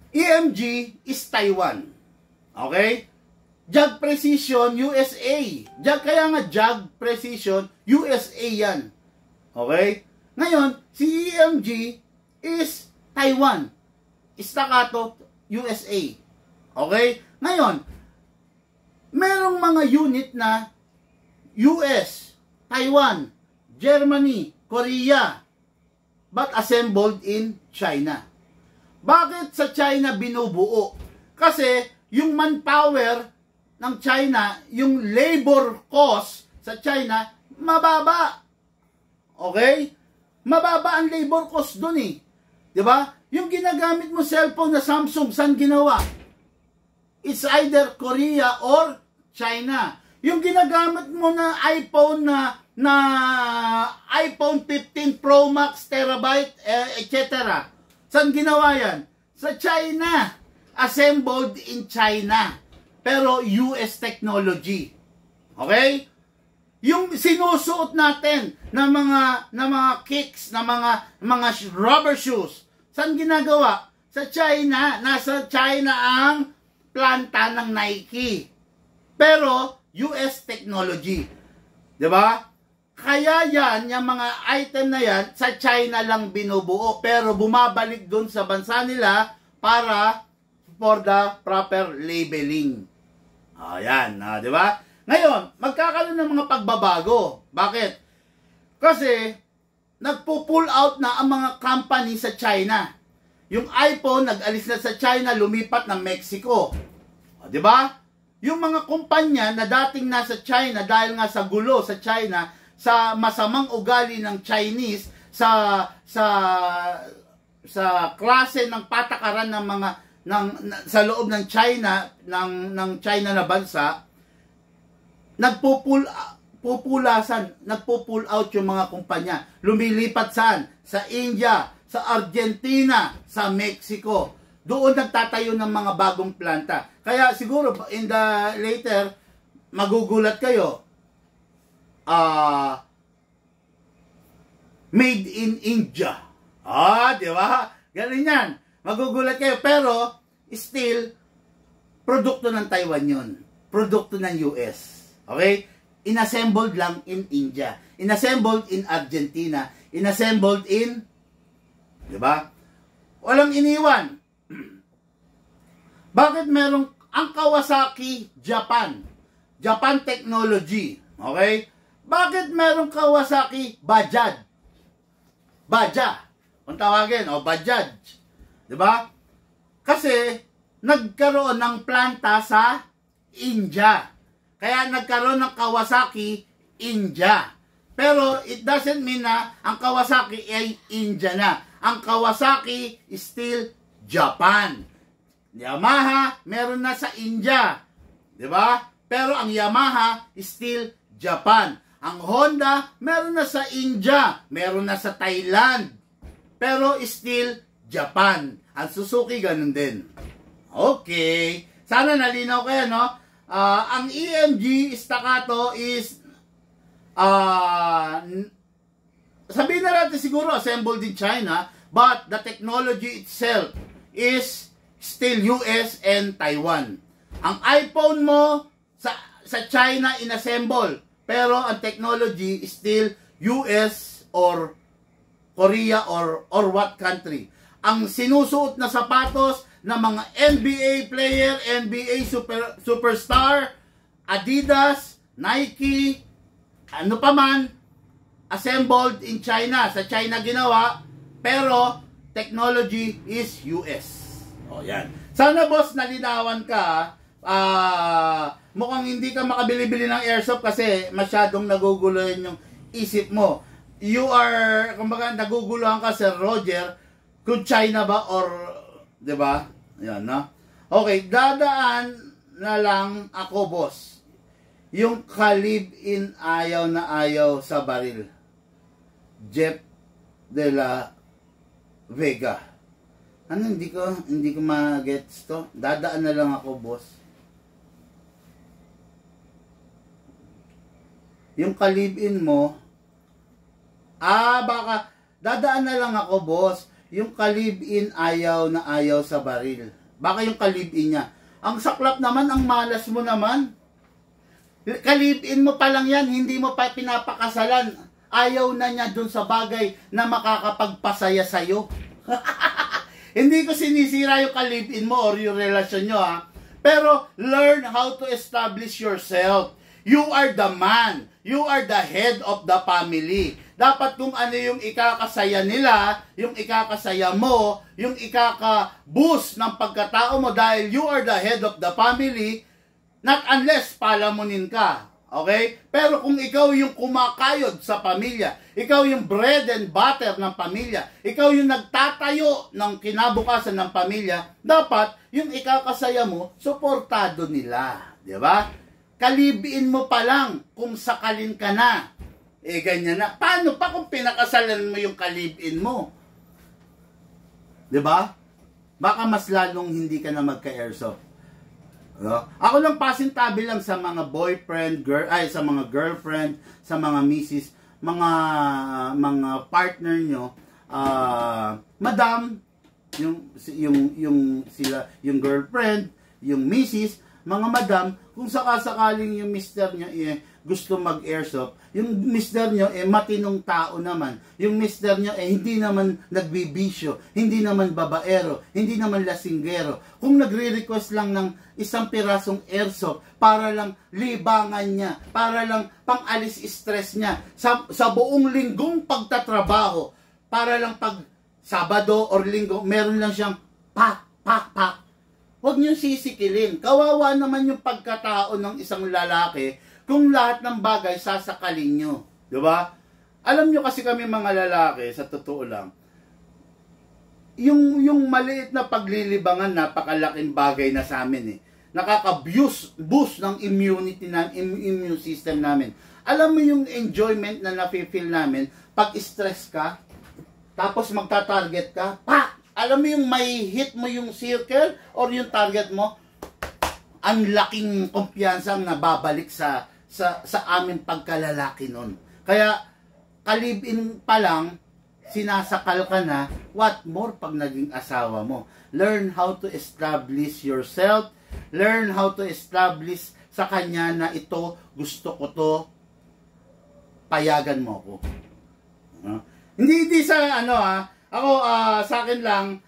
EMG is Taiwan. Okay? Jag Precision, USA. Kaya nga Jag Precision, USA yan. Okay? Ngayon, si EMG is Taiwan. Staccato, USA. Okay? Ngayon, merong mga unit na US, Taiwan, Germany, Korea, but assembled in China. Bakit sa China binubuo? Kasi yung manpower ng China, yung labor cost sa China, mababa. Okay? Mababa ang labor cost dun eh. Diba? Yung ginagamit mo cellphone na Samsung, saan ginawa? It's either Korea or China. Yung ginagamit mo na iPhone na iPhone 15 Pro Max terabyte, etc. Saan ginawa yan? Sa China. Assembled in China. Pero US technology. Okay? Yung sinusuot natin na mga kicks, na mga rubber shoes, saan ginagawa? Sa China. Nasa China ang planta ng Nike. Pero US technology. 'Di ba? Kaya yan, yung mga item na yan, sa China lang binubuo. Pero bumabalik dun sa bansa nila para for the proper labeling. Ayan, di ba? Ngayon, magkakaroon ng mga pagbabago. Bakit? Kasi, nagpo-pull out na ang mga company sa China. Yung iPhone, nag-alis na sa China, lumipat ng Mexico. Di ba? Yung mga kumpanya na dating nasa China, dahil nga sa gulo sa China, sa masamang ugali ng Chinese, sa klase ng patakaran ng mga sa loob ng China, ng China na bansa, nagpo-pull out yung mga kumpanya. Lumilipat saan? Sa India, sa Argentina, sa Mexico. Doon nagtatayo ng mga bagong planta. Kaya siguro in the later, magugulat kayo. Made in India. Di ba? Ganun yan. Magugulat kayo, pero still, produkto ng Taiwan yun. Produkto ng US. Okay? Inassembled lang in India. Inassembled in Argentina. Inassembled in, di ba? Walang iniwan. Bakit merong, ang Kawasaki, Japan. Japan technology. Okay? Bakit merong Kawasaki, Bajaj? Baja. Kung tawagin, Bajaj. Diba? Kasi, nagkaroon ng planta sa India. Kaya nagkaroon ng Kawasaki, India. Pero, it doesn't mean na ang Kawasaki ay India na. Ang Kawasaki is still Japan. Yamaha, meron na sa India. Diba? Pero ang Yamaha is still Japan. Ang Honda, meron na sa India. Meron na sa Thailand. Pero still Japan. Ang Suzuki, ganun din. Okay. Sana nalinaw kayo, no? Ang EMG Staccato is sabihin na natin siguro assembled in China, but the technology itself is still US and Taiwan. Ang iPhone mo sa China inassemble, pero ang technology is still US or Korea or what country. Ang sinusuot na sapatos ng mga NBA player, NBA superstar, Adidas, Nike, ano pa man, assembled in China. Sa China ginawa, pero technology is US. O yan. Sana boss, nalinawan ka. Mukhang hindi ka makabili-bili ng airsoft kasi masyadong naguguluhan yung isip mo. You are, kumbaga, naguguluhan ka, Sir Roger, kung China ba or, di ba? Yan, no? Okay, dadaan na lang ako, boss. Yung kalib-in ayaw na ayaw sa baril. Jeff de la Vega. Ano, hindi ko ma-gets to. Dadaan na lang ako, boss. Yung kalib-in mo, baka, dadaan na lang ako, boss. Yung kalib-in ayaw na ayaw sa baril. Baka yung kalib-in niya. Ang saklap naman, ang malas mo naman. Kalib-in mo pa lang yan, hindi mo pa pinapakasalan. Ayaw na niya dun sa bagay na makakapagpasaya sa'yo. Hindi ko sinisira yung ka-live-in mo or yung relasyon nyo, ha. Pero, learn how to establish yourself. You are the man. You are the head of the family. Dapat kung ano yung ikakasaya nila, yung ikakasaya mo, yung ikaka-boost ng pagkatao mo dahil you are the head of the family, not unless palamunin ka. Okay? Pero kung ikaw yung kumakayod sa pamilya, ikaw yung bread and butter ng pamilya, ikaw yung nagtatayo ng kinabukasan ng pamilya, dapat yung ikakasaya mo, suportado nila. Di ba? Kalibiin mo pa lang kung sakalin ka na. Eh, ganyan na. Paano pa kung pinakasalan mo yung kalibin mo? Di ba? Baka mas lalong hindi ka na magka-airsoft. Ako lang pasintabi lang sa mga boyfriend, sa mga girlfriend, sa mga misis, mga partner nyo, madam, yung girlfriend, yung misis, mga madam, kung sakasakaling yung mister nyo gusto mag-airsoft, yung mister nyo matinong tao naman, yung mister nyo hindi naman nagbibisyo, hindi naman babaero, hindi naman lasinggero. Kung nagre-request lang ng isang pirasong airsoft para lang libangan niya, para lang pang-alis stress niya sa buong linggong pagtatrabaho, para lang pag Sabado or Linggo, meron lang siyang pak. Huwag niyo sisikilin. Kawawa naman yung pagkatao ng isang lalaki kung lahat ng bagay sasakalin nyo. Diba? Alam nyo kasi kami mga lalaki, sa totoo lang, yung maliit na paglilibangan, napakalaking bagay na sa amin eh. Nakaka-boost ng immunity na immune system namin. Alam mo yung enjoyment na nafe-feel namin pag stress ka, tapos magta-target ka, pak! Alam mo yung may hit mo yung circle or yung target mo, ang laking kumpiyansang nababalik sa aming pagkalalaki nun. Kaya, kalibin pa lang, sinasakal ka na, what more pag naging asawa mo? Learn how to establish yourself, learn how to establish sa kanya na ito, gusto ko to, payagan mo ko. Hindi sa ako sa akin lang,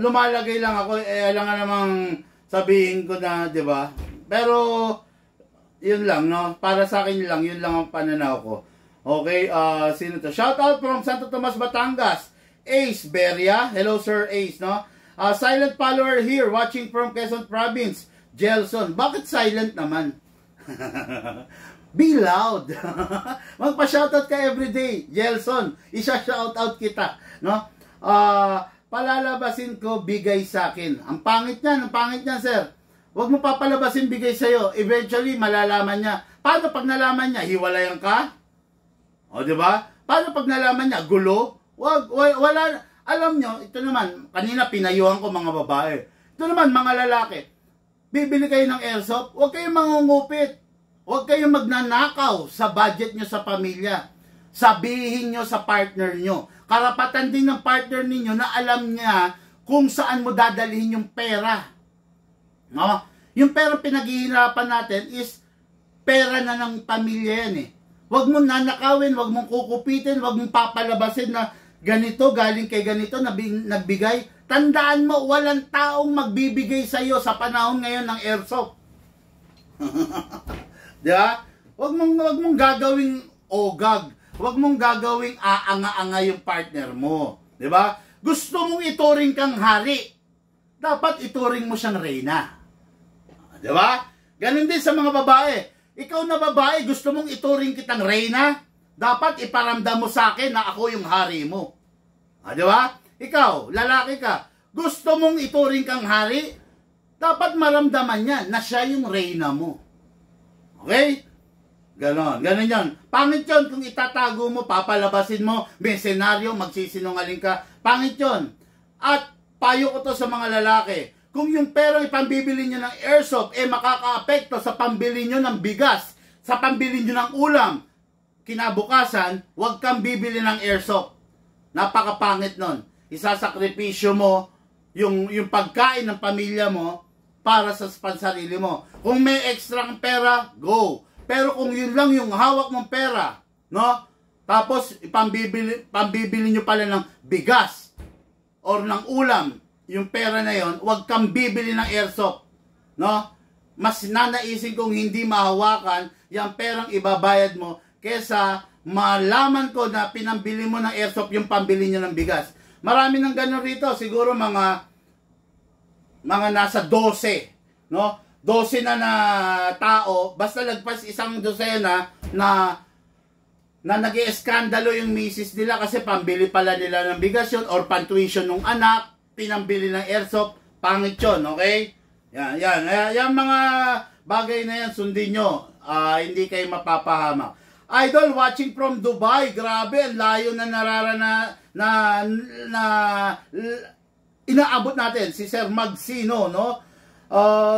lumalagay lang ako, alam nga namang sabihin ko na, 'di ba? Pero yun lang, no? Para sa akin lang, yun lang ang pananaw ko. Okay, sino to? Shout out from Santo Tomas, Batangas. Ace Beria. Hello Sir Ace, no? Silent follower here, watching from Quezon Province. Jelson. Bakit silent naman? Be loud. Magpa-shoutout ka everyday. Jelson, isa-shoutout kita, no? Palalabasin ko, bigay sa akin. Ang pangit niyan, sir. Huwag mo papalabasin, bigay sa'yo. Eventually, malalaman niya. Paano pag nalaman niya? Hiwalayan ka? O, di ba? Paano pag nalaman niya? Gulo? Wala. Alam nyo, ito naman, kanina pinayuhan ko mga babae. Ito naman, mga lalaki. Bibili kayo ng airsoft, huwag kayong mangungupit. Huwag kayong magnanakaw sa budget nyo sa pamilya. Sabihin nyo sa partner nyo. Karapatan din ng partner ninyo na alam niya kung saan mo dadalhin yung pera. No? Yung pera pinaghihirapan natin is pera na ng pamilya yan eh. Huwag mong nanakawin, huwag mong kukupitin, huwag mong papalabasin na ganito, galing kay ganito, nagbigay. Tandaan mo, walang taong magbibigay sa'yo sa panahon ngayon ng airsoft. Diba? Huwag mong gagawing ogag. Huwag mong gagawing aanga-anga yung partner mo. Diba? Gusto mong ituring kang hari. Dapat ituring mo siyang reyna. Diba? Ganun din sa mga babae. Ikaw na babae, gusto mong ituring kitang reyna? Dapat iparamdam mo sa akin na ako yung hari mo. Diba? Ikaw, lalaki ka, gusto mong ituring kang hari? Dapat maramdaman niya na siya yung reyna mo. Okay? Ganon yan. Pangit yun kung itatago mo, papalabasin mo, may senaryo, magsisinungaling ka. Pangit yun. At payo ko to sa mga lalaki. Kung yung perang ipambibili nyo ng airsoft, makaka-apekto sa pambili nyo ng bigas, sa pambili nyo ng ulam, kinabukasan, huwag kang bibili ng airsoft. Napakapangit nun. Isasakripisyo mo yung pagkain ng pamilya mo para sa pansarili mo. Kung may extra kang pera, go. Pero kung yun lang yung hawak mong pera, no? Tapos pambibili nyo pala ng bigas or ng ulam, yung pera na yon, huwag kang bibili ng airsoft. No? Mas nanaisin kong hindi mahawakan yung perang ibabayad mo kesa malaman ko na pinambili mo ng airsoft yung pambili nyo ng bigas. Marami ng ganun rito, siguro mga nasa 12, no? 12 na tao, basta lagpas isang dosena na nag-ieskandalo yung misis nila kasi pambili pala nila ng bigas yun or pantuition ng anak, pinambili ng airsoft, pangit yun, okay? Yan mga bagay na yan, sundin nyo, hindi kayo mapapahamak. Idol, watching from Dubai, grabe, ang layo na inaabot natin, si Sir Magsino, no?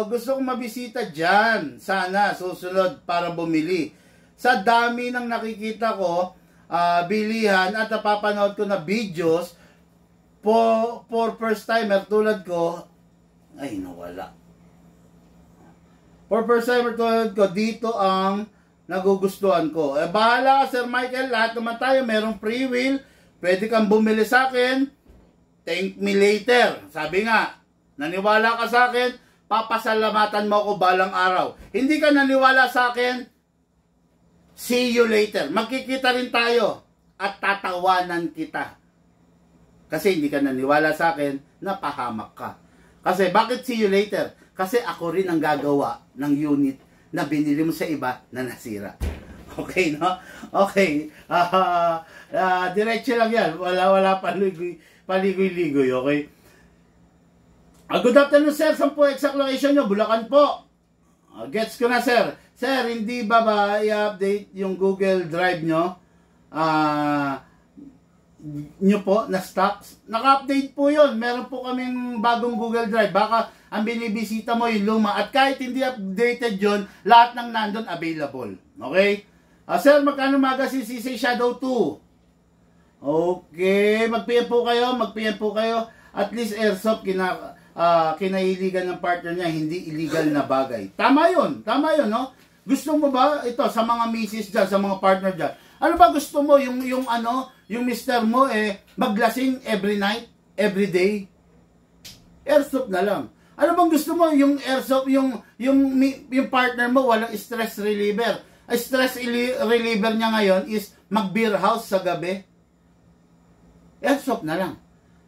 Gusto kong mabisita dyan, sana, susunod para bumili. Sa dami ng nakikita ko, bilihan at napapanood ko na videos, for first timer tulad ko, ay nawala. For first timer tulad ko, dito ang nagugustuhan ko. Bahala ka, Sir Michael, lahat naman tayo, merong free will, pwede kang bumili sa akin, thank me later. Sabi nga, naniwala ka sa akin, papasalamatan mo ako balang araw. Hindi ka naniwala sa akin, see you later. Magkikita rin tayo at tatawanan kita. Kasi hindi ka naniwala sa akin, napahamak ka. Kasi bakit see you later? Kasi ako rin ang gagawa ng unit na binili mo sa iba na nasira. Okay, no? Okay. Diretso lang yan. Wala paligoy-ligoy, okay? Good afternoon, sir. Saan po exact location nyo? Bulacan po. Gets ko na, sir. Sir, hindi ba i-update yung Google Drive nyo? Nyo po na stocks? Naka-update po yun. Meron po kaming bagong Google Drive. Baka ang binibisita mo yung luma. At kahit hindi updated yun, lahat ng nandun available. Okay? Sir, magkano CC Shadow 2? Okay. Mag-PM po kayo. At least airsoft kinahiligan ng partner niya, hindi illegal na bagay. Tama yun, no? Gusto mo ba, ito, sa mga misis dyan, sa mga partner dyan, ano ba gusto mo, yung mister mo, maglasing every night, every day? Airsoft na lang. Ano bang gusto mo, yung airsoft, yung partner mo, walang stress reliever. Ang stress reliever niya ngayon is mag-beer house sa gabi. Airsoft na lang.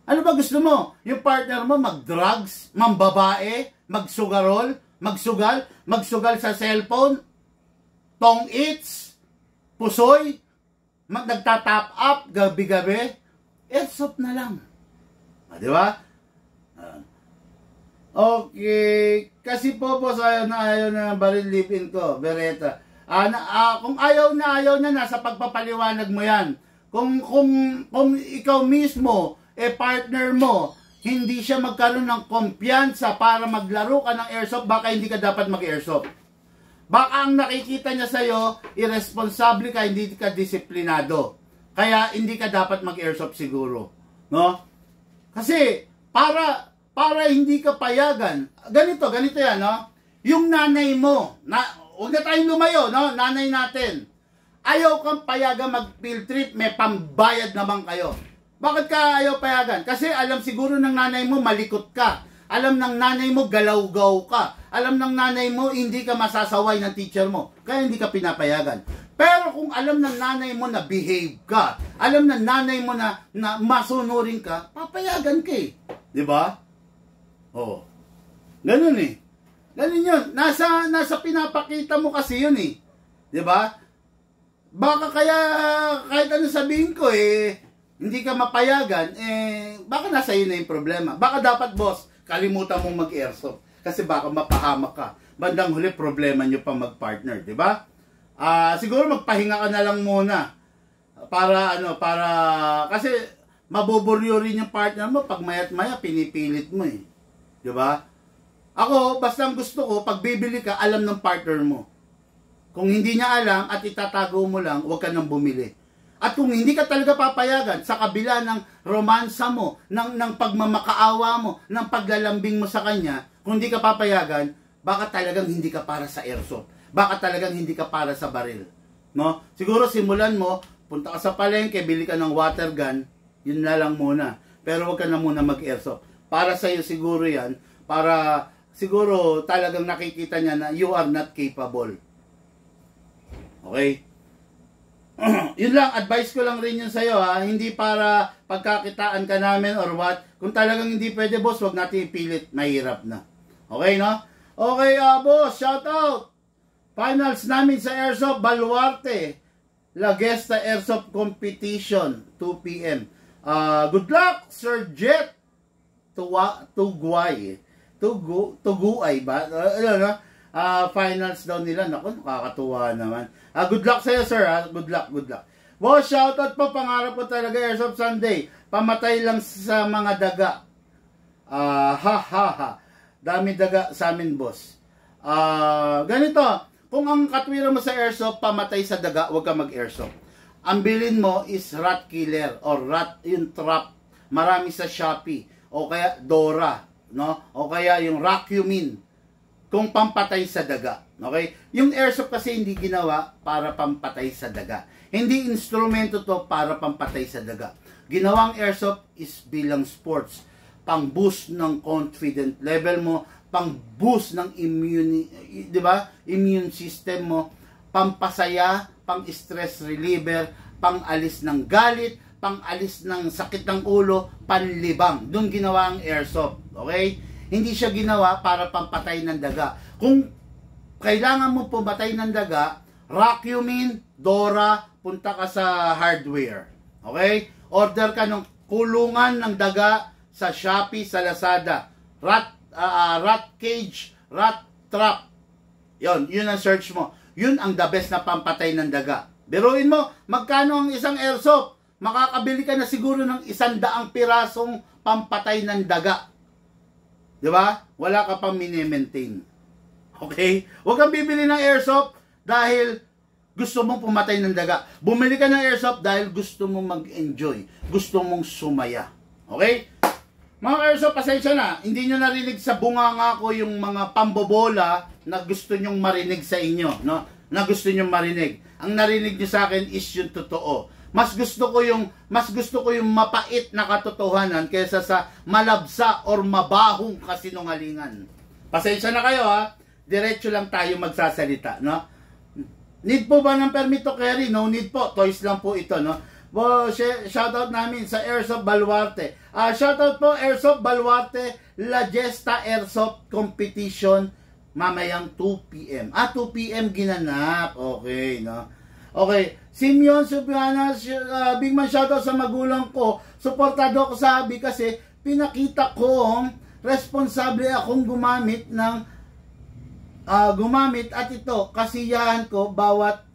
Ano ba gusto mo? Yung partner mo mag-drugs, mambabae, magsugarol, magsugal sa cellphone, tong its, pusoy, nagtatap up gabi-gabi, airsoft na lang. Di ba? Okay. Kasi po ayaw na baril lipin ko, Beretta. Kung ayaw na, nasa pagpapaliwanag mo yan. Kung ikaw mismo, partner mo, hindi siya magkaroon ng kumpiyansa para maglaro ka ng airsoft, baka hindi ka dapat mag-airsoft. Baka ang nakikita niya sa'yo, irresponsible ka, hindi ka disiplinado. Kaya hindi ka dapat mag-airsoft siguro. No? Kasi, para hindi ka payagan, ganito yan, no? Yung nanay mo, huwag na tayong lumayo, no? Nanay natin, ayaw kang payagan mag-field trip, may pambayad naman kayo. Bakit ka ayaw payagan? Kasi alam siguro ng nanay mo malikot ka. Alam ng nanay mo galaw-gaw ka. Alam ng nanay mo hindi ka masasaway ng teacher mo. Kaya hindi ka pinapayagan. Pero kung alam ng nanay mo na behave ka, alam ng nanay mo na masunurin ka, papayagan ka eh. Diba? Oo. Ganun eh. Ganun yun. Nasa pinapakita mo kasi yun eh. Diba? Baka kaya kahit ano sabihin ko hindi ka mapayagan, baka nasa iyo na yung problema. Baka dapat, boss, kalimutan mong mag-airsoft. Kasi baka mapahamak ka. Bandang huli, problema nyo pa mag-partner, di ba? Siguro magpahinga ka na lang muna. Kasi mabuburyo rin yung partner mo, pag mayat maya, pinipilit mo eh. Di ba? Ako, basta ang gusto ko, pag bibili ka, alam ng partner mo. Kung hindi niya alam at itatago mo lang, huwag ka nang bumili. At kung hindi ka talaga papayagan sa kabila ng romansa mo, ng pagmamakaawa mo, ng paglalambing mo sa kanya, kung hindi ka papayagan, baka talagang hindi ka para sa airsoft. Baka talagang hindi ka para sa baril. No? Siguro simulan mo, punta ka sa palengke, bili ka ng water gun, yun na lang muna. pero wag ka na muna mag-airsoft. Para sa'yo siguro yan, para siguro talagang nakikita niya na you are not capable. Okay? Yun lang, advice ko lang rin yun sa'yo ha, hindi para pagkakitaan ka namin or what. Kung talagang hindi pwede boss, wag natin ipilit, mahirap na. Okay no? Okay boss, shout out! Finals namin sa Airsoft Baluarte, La Gesta Airsoft Competition, 2 p.m. Good luck, Sir Jet! Tuguay ba? Finals daw nila. Naku, nakakatuwa naman. Good luck sa'yo, sir. Good luck, good luck. Boss, shoutout po. Pangarap ko talaga Airsoft Sunday. Pamatay lang sa mga daga. Dami daga sa amin, boss. Ganito. Kung ang katwiran mo sa Airsoft, pamatay sa daga, huwag ka mag-Airsoft. Ang bilin mo is rat killer or rat yung trap. Marami sa Shopee. O kaya Dora, no? O kaya yung Racumin, kung pampatay sa daga, okay? Yung airsoft kasi hindi ginawa para pampatay sa daga. Hindi instrumento to para pampatay sa daga. Ginawang airsoft is bilang sports, pang-boost ng confident level mo, pang-boost ng immune system mo, pampasaya, pang-stress reliever, pang-alis ng galit, pang-alis ng sakit ng ulo, panlibang. Doon ginawa ang airsoft. Okay? Hindi siya ginawa para pampatay ng daga. Kung kailangan mo pumatay ng daga, Racumin, Dora, punta ka sa hardware. Okay? Order ka ng kulungan ng daga sa Shopee, sa Lazada. Rat cage, rat trap. Yun ang search mo. Yun ang the best na pampatay ng daga. Biruin mo, magkano ang isang airsoft? Makakabili ka na siguro ng 100 pirasong pampatay ng daga. Di ba? Wala ka pang mini-maintain. Okay? Huwag kang bibili ng airsoft dahil gusto mong pumatay ng daga. Bumili ka ng airsoft dahil gusto mong mag-enjoy. Gusto mong sumaya. Okay? Mga airsoft, pasensya na. Hindi nyo narinig sa bunganga ko yung mga pambobola na gusto nyong marinig sa inyo. No? Na gusto nyong marinig. Ang narinig nyo sa akin is yung totoo. Mas gusto ko yung mapait na katotohanan kaysa sa malabsa or mabahong kasinungalingan. Pasensya na kayo ha. Diretso lang tayo magsasalita, no? Need po ba ng permit to carry? No need po. Toys lang po ito, no? Shoutout namin sa Airsoft Baluarte. Shoutout po Airsoft Baluarte, La Gesta Airsoft Competition mamayang 2 p.m. 2 p.m. ginanap. Okay, no? Okay, Simeon Subiana, big man shoutout sa magulang ko. Suportado ako sa hobby kasi pinakita kong responsable akong gumamit at ito, kasiyahan ko bawat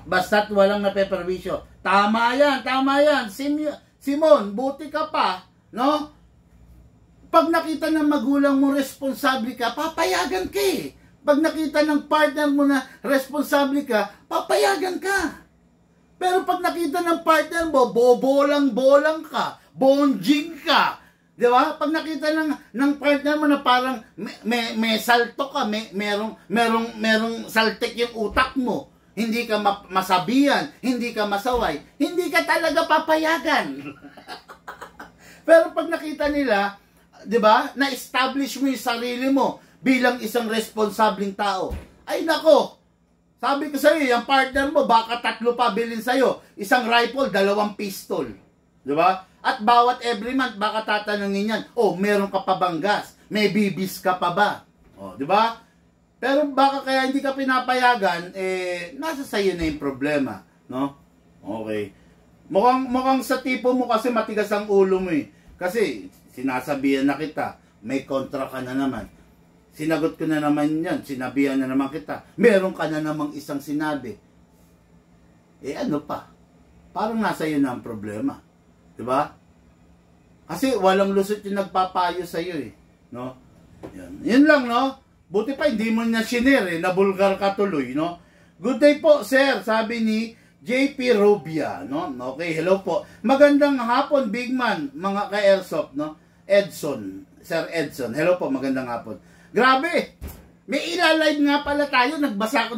basta't walang napeperwisyo. Tama yan. Simon, buti ka pa, no? Pag nakita ng magulang mo responsable ka, papayagan ka eh. Pag nakita ng partner mo na responsable ka, papayagan ka. Pero pag nakita ng partner mo, bobolang-bolang ka, bonjing ka, di ba? Pag nakita ng partner mo na parang may salto ka, merong saltik yung utak mo, hindi ka masabihan, hindi ka masaway, hindi ka talaga papayagan. Pero pag nakita nila, di ba, na-establish mo yung sarili mo bilang isang responsableng tao. Ay nako, sabi ko sa'yo, yung partner mo, baka 3 pa bilhin sa'yo. Isang rifle, 2 pistol. Di ba? At bawat every month, baka tatanungin yan, meron ka pa bang gas? May bibis ka pa ba? Di ba? Pero baka kaya hindi ka pinapayagan, nasa sa'yo na yung problema. No? Okay. Mukhang sa tipo mo kasi matigas ang ulo mo eh. Kasi sinasabihan na kita, may kontra ka na naman. Sinagot ko na naman yan, sinabihan na naman kita. Meron ka na namang isang sinabi. Ano pa? Parang nasa iyo na ang problema. Diba? Kasi walang lusot yung nagpapayo sa iyo eh. No? Yun lang, no? Buti pa, hindi mo na sinir eh. Nabulgar ka tuloy, no? Good day po, sir. Sabi ni JP Rubia, no? Okay, hello po. Magandang hapon, big man, mga ka-airsoft, no? Edson, Sir Edson. Hello po, magandang hapon. Grabe! May ilalive nga pala tayo. Nagbasa.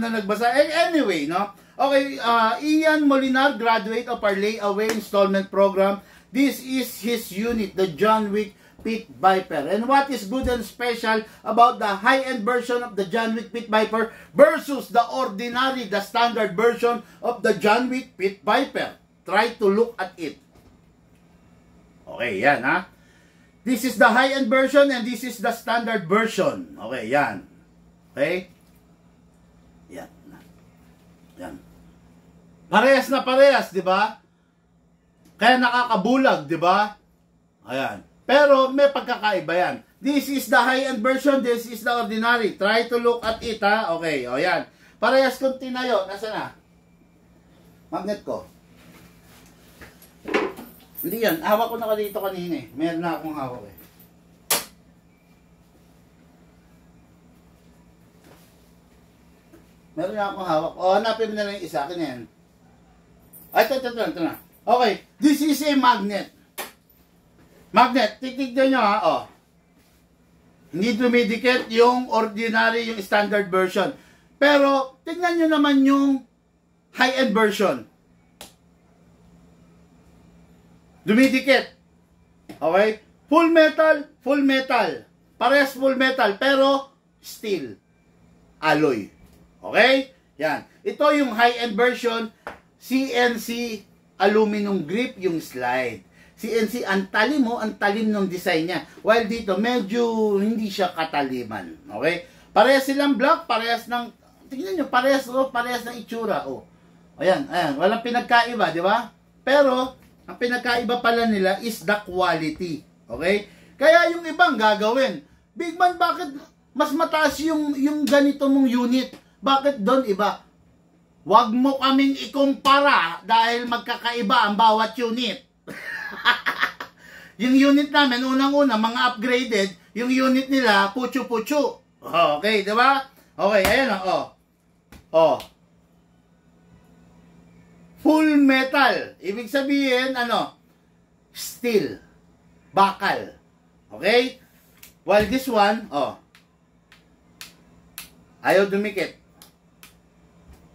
Anyway, no? Okay, Ian Molinar, graduate of our layaway installment program. This is his unit, the John Wick Pit Viper. And what is good and special about the high-end version of the John Wick Pit Viper versus the ordinary, the standard version of the John Wick Pit Viper? Try to look at it. Okay, yan ha. This is the high-end version and this is the standard version. Okay, yan. Okay? Yan. Yan. Parehas na parehas, di ba? Kaya nakakabulag, di ba? Ayan. Pero may pagkakaiba yan. This is the high-end version, this is the ordinary. Try to look at it, ha? Okay, o yan. Parehas kong tinayo. Nasaan na? Magnet ko. Hindi yan. Hawak ko na dito kanina eh. Meron na akong hawak eh. Meron na akong hawak. O, hanapin mo na lang yung isa. Akin yan. Ay, ito na. Okay. This is a magnet. Magnet, titignan nyo ha, oh. Hindi dumidikit yung ordinary, yung standard version. Pero, tignan nyo naman yung high-end version. Dumidikit. Okay? Full metal, full metal. Parehas full metal, pero steel. Alloy. Okay? Yan. Ito yung high-end version, CNC aluminum grip yung slide. CNC, ang talim ng design niya. While dito, medyo hindi siya kataliman. Okay? Parehas silang black, parehas ng, tingnan nyo, parehas ng itsura. Oh. Ayan. Walang pinagkaiba, di ba? Pero, ang pinagkaiba pala nila is the quality. Okay? Kaya yung ibang gagawin, Big Man, bakit mas mataas yung ganito mong unit? Bakit doon iba? Huwag mo kaming ikumpara dahil magkakaiba ang bawat unit. Yung unit namin, unang-una, mga upgraded, yung unit nila, pucho-pucho. Okay, di ba? Okay, ayan o. Oh. Full metal. Ibig sabihin, steel. Bakal. Okay? While this one, ayaw dumikit.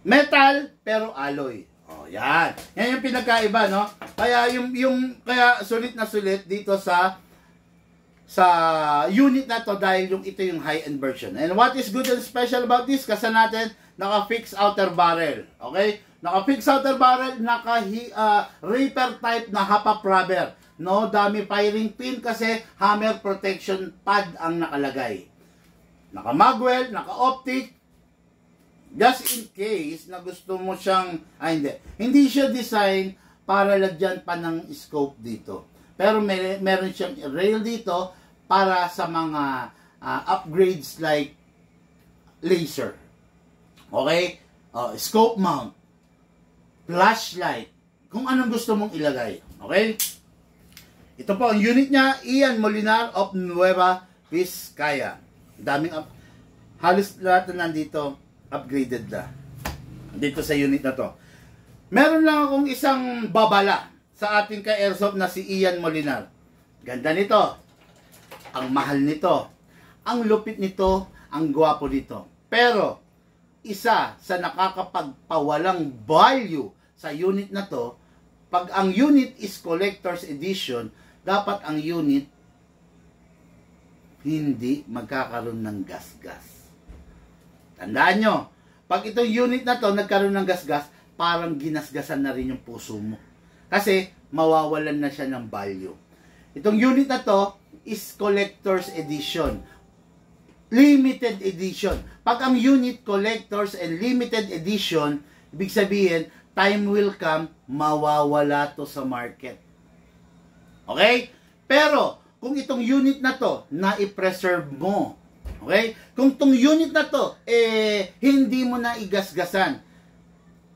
Metal, pero alloy. Yan. Yan yung pinagkaiba, no? Kaya kaya sulit na sulit dito sa unit na to dahil ito yung high-end version. And what is good and special about this? Kasi natin naka-fix outer barrel. Okay? Naka-fix outer barrel, reaper type na hapa rubber. No dummy firing pin kasi hammer protection pad ang nakalagay. Naka-magwell, naka-optic. Just in case na gusto mo siyang, hindi siya design para lagyan pa ng scope dito. Pero meron siyang rail dito para sa mga upgrades like laser. Okay? Scope mount, flashlight, kung anong gusto mong ilagay. Okay? Ito po ang unit niya, Ian Molinar of Nueva Vizcaya. Daming halos lahat na nandito upgraded na dito sa unit na to. Meron lang akong isang babala sa ating ka-airsoft na si Ian Molinar. Ganda nito. Ang mahal nito. Ang lupit nito. Ang gwapo nito. Pero, isa sa nakakapagpawalang value sa unit na to, pag ang unit is collector's edition, dapat ang unit hindi magkakaroon ng gas-gas. Tandaan nyo, pag itong unit na to nagkaroon ng gas-gas, parang ginasgasan na rin yung puso mo. Kasi, mawawalan na siya ng value. Itong unit na to is collector's edition. Limited edition. Pag ang unit collector's and limited edition, ibig sabihin, time will come, mawawala to sa market. Okay? Pero, kung itong unit na to, na-preserve mo, okay? Kung itong unit na to, hindi mo na igasgasan,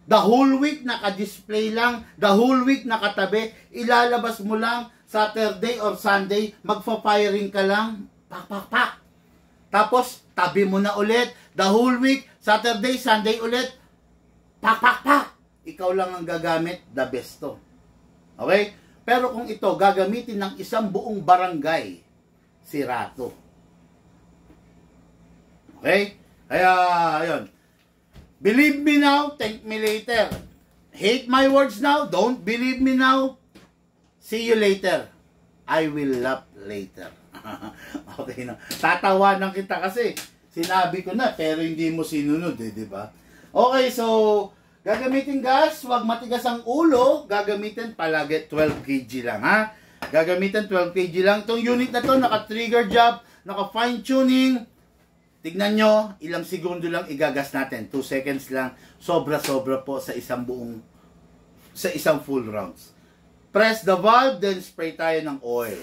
the whole week naka-display lang, the whole week nakatabi, ilalabas mo lang Saturday or Sunday, magpa-firing ka lang, pak, pak, pak. Tapos, tabi mo na ulit, the whole week, Saturday, Sunday ulit, pak, pak, pak. Ikaw lang ang gagamit, the best to. Okay? Pero kung ito, gagamitin ng isang buong barangay, sirato. Okay? Kaya, ayun. Believe me now, thank me later. Hate my words now, don't believe me now. See you later. I will laugh later. Okay na. Tatawanan kita kasi sinabi ko na pero hindi mo sinunod eh, di ba? Okay, so gagamitin gas, wag matigas ang ulo, gagamitin palagi 12 kg lang ha. Gagamitin 12 kg lang. Itong unit na to, naka-trigger job, naka-fine tuning. Tignan nyo, ilang segundo lang igagas natin. 2 seconds lang. Sobra-sobra po sa isang full rounds. Press the valve, then spray tayo ng oil.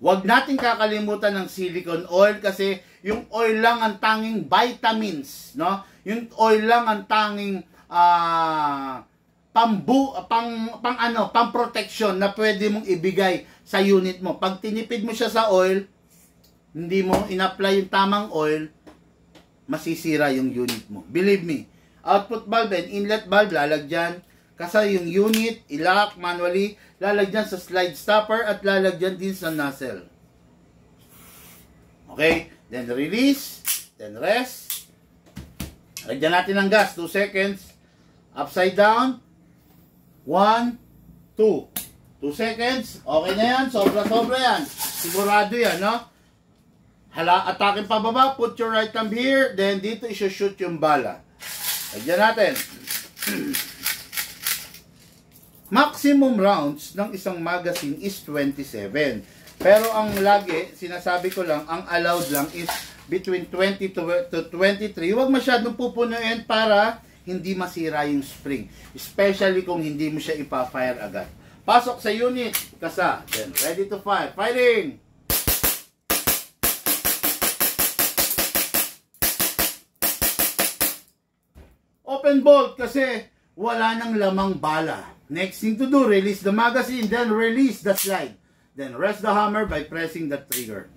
Huwag natin kakalimutan ng silicone oil kasi yung oil lang ang tanging vitamins, no? Yung oil lang ang tanging pang protection na pwede mong ibigay sa unit mo. Pag tinipid mo siya sa oil, hindi mo in-apply yung tamang oil, masisira yung unit mo. Believe me, output valve and inlet valve lalagyan. Kasi yung unit, ilock manually, lalagyan sa slide stopper at lalagyan din sa nozzle. Okay, then release, then rest. Lagyan natin ng gas, 2 seconds. Upside down, 1, 2. 2 seconds, okay na yan, sobra-sobra yan. Sigurado yan, no? Atakin pa baba, put your right thumb here, then dito isushoot yung bala. Lagyan natin. Maximum rounds ng isang magazine is 27. Pero ang lagi, sinasabi ko lang, ang allowed lang is between 20 to 23. Huwag masyadong pupunuin para hindi masira yung spring. Especially kung hindi mo siya ipa-fire agad. Pasok sa unit, kasa, then ready to fire. Firing! Open bolt kasi wala nang lamang bala. Next thing to do, release the magazine, then release the slide. Then rest the hammer by pressing the trigger.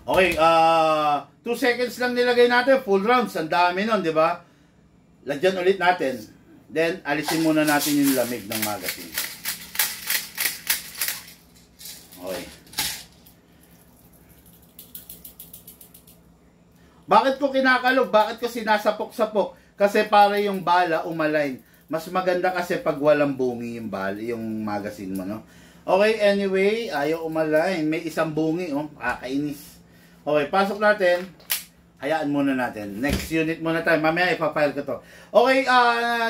Okay, 2 seconds lang nilagay natin, full rounds. Ang dami nun, di ba? Lagyan ulit natin. Then, alisin muna natin yung lamig ng magazine. Okay. Bakit ko kinakalog? Bakit ko sinasapok-sapok? Kasi para yung bala umalign. Mas maganda kasi pag walang bungi yung yung magazine mo, no? Okay, anyway, ayaw umalign. May isang bungi, oh, kakainis. Okay, pasok natin. Hayaan muna natin. Next unit muna tayo. Mamaya ipapile ko to. Okay,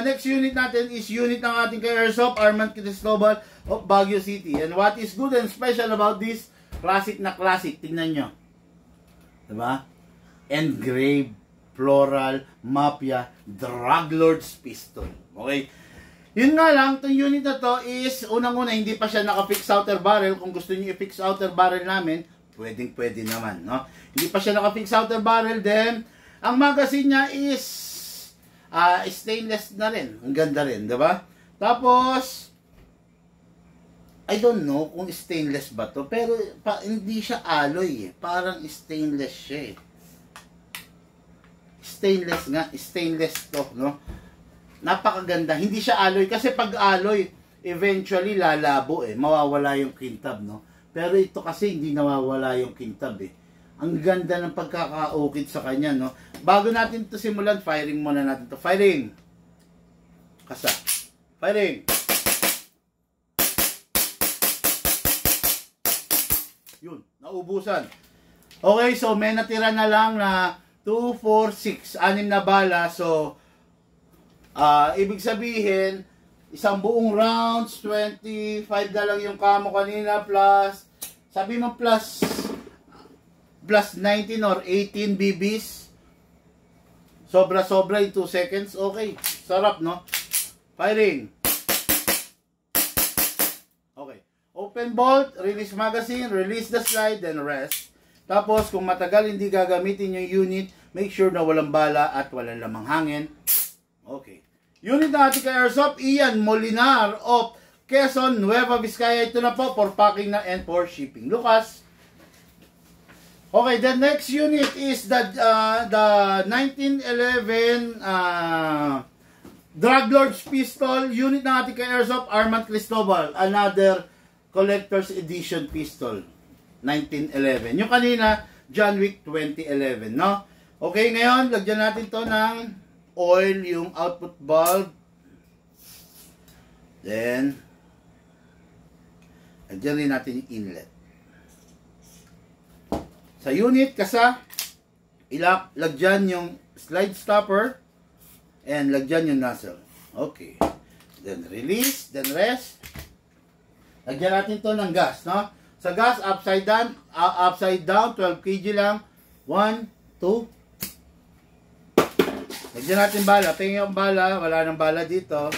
next unit natin is unit ng ating kay Airsoft, Armand Cristobal of Baguio City. And what is good and special about this? Classic na classic. Tingnan nyo. Diba? Engraved, floral, mafia, drug lord's pistol. Okay? Yun nga lang, itong unit na to is, unang-una, hindi pa siya naka-fix outer barrel. Kung gusto niyo i-fix outer barrel namin, pwedeng-pwede naman, no? Hindi pa siya naka-fix outer barrel. Then, ang magazine niya is stainless na rin. Ang ganda rin, diba? Tapos, I don't know kung stainless ba to, pero hindi siya alloy eh. Parang stainless siya eh. Stainless nga, stainless to, no? Napakaganda. Hindi siya alloy kasi pag alloy, eventually lalabo eh. Mawawala yung kintab, no? Pero ito kasi hindi nawawala yung kintab eh. Ang ganda ng pagkakaukit sa kanya, no? Bago natin to simulan, firing muna natin to. Firing! Kasa. Firing! Yun, naubusan. Okay, so may natira na lang na 2, 4, 6, 6 na bala. So, ibig sabihin, isang buong rounds, 25 na lang yung kamo kanina, plus, sabi mo plus 19 or 18 BBs. Sobra-sobra in 2 seconds. Okay, sarap, no? Firing. Okay. Open bolt, release magazine, release the slide, then rest. Tapos, kung matagal hindi gagamitin yung unit, make sure na walang bala at walang lamang hangin. Okay. Unit na ating kay Airsoft, Ian Molinar of Quezon, Nueva Vizcaya. Ito na po, for packing na and for shipping. Lucas. Okay, the next unit is the 1911 Drug Lord's Pistol. Unit na ating kay Airsoft, Armand Cristobal. Another collector's edition pistol. 1911. Yung kanina, John Wick 2011, no? Okay, ngayon, lagyan natin to ng oil, yung output valve. Then, Lagyan rin natin yung inlet. Sa unit, kasa, lagyan yung slide stopper, and lagyan yung nozzle. Okay. Then release, then rest. Lagyan natin to ng gas, no? Sa gas, upside down, 12 kg lang. 1, 2. Lagyan natin bala. Tingnan yung bala. Wala nang bala dito.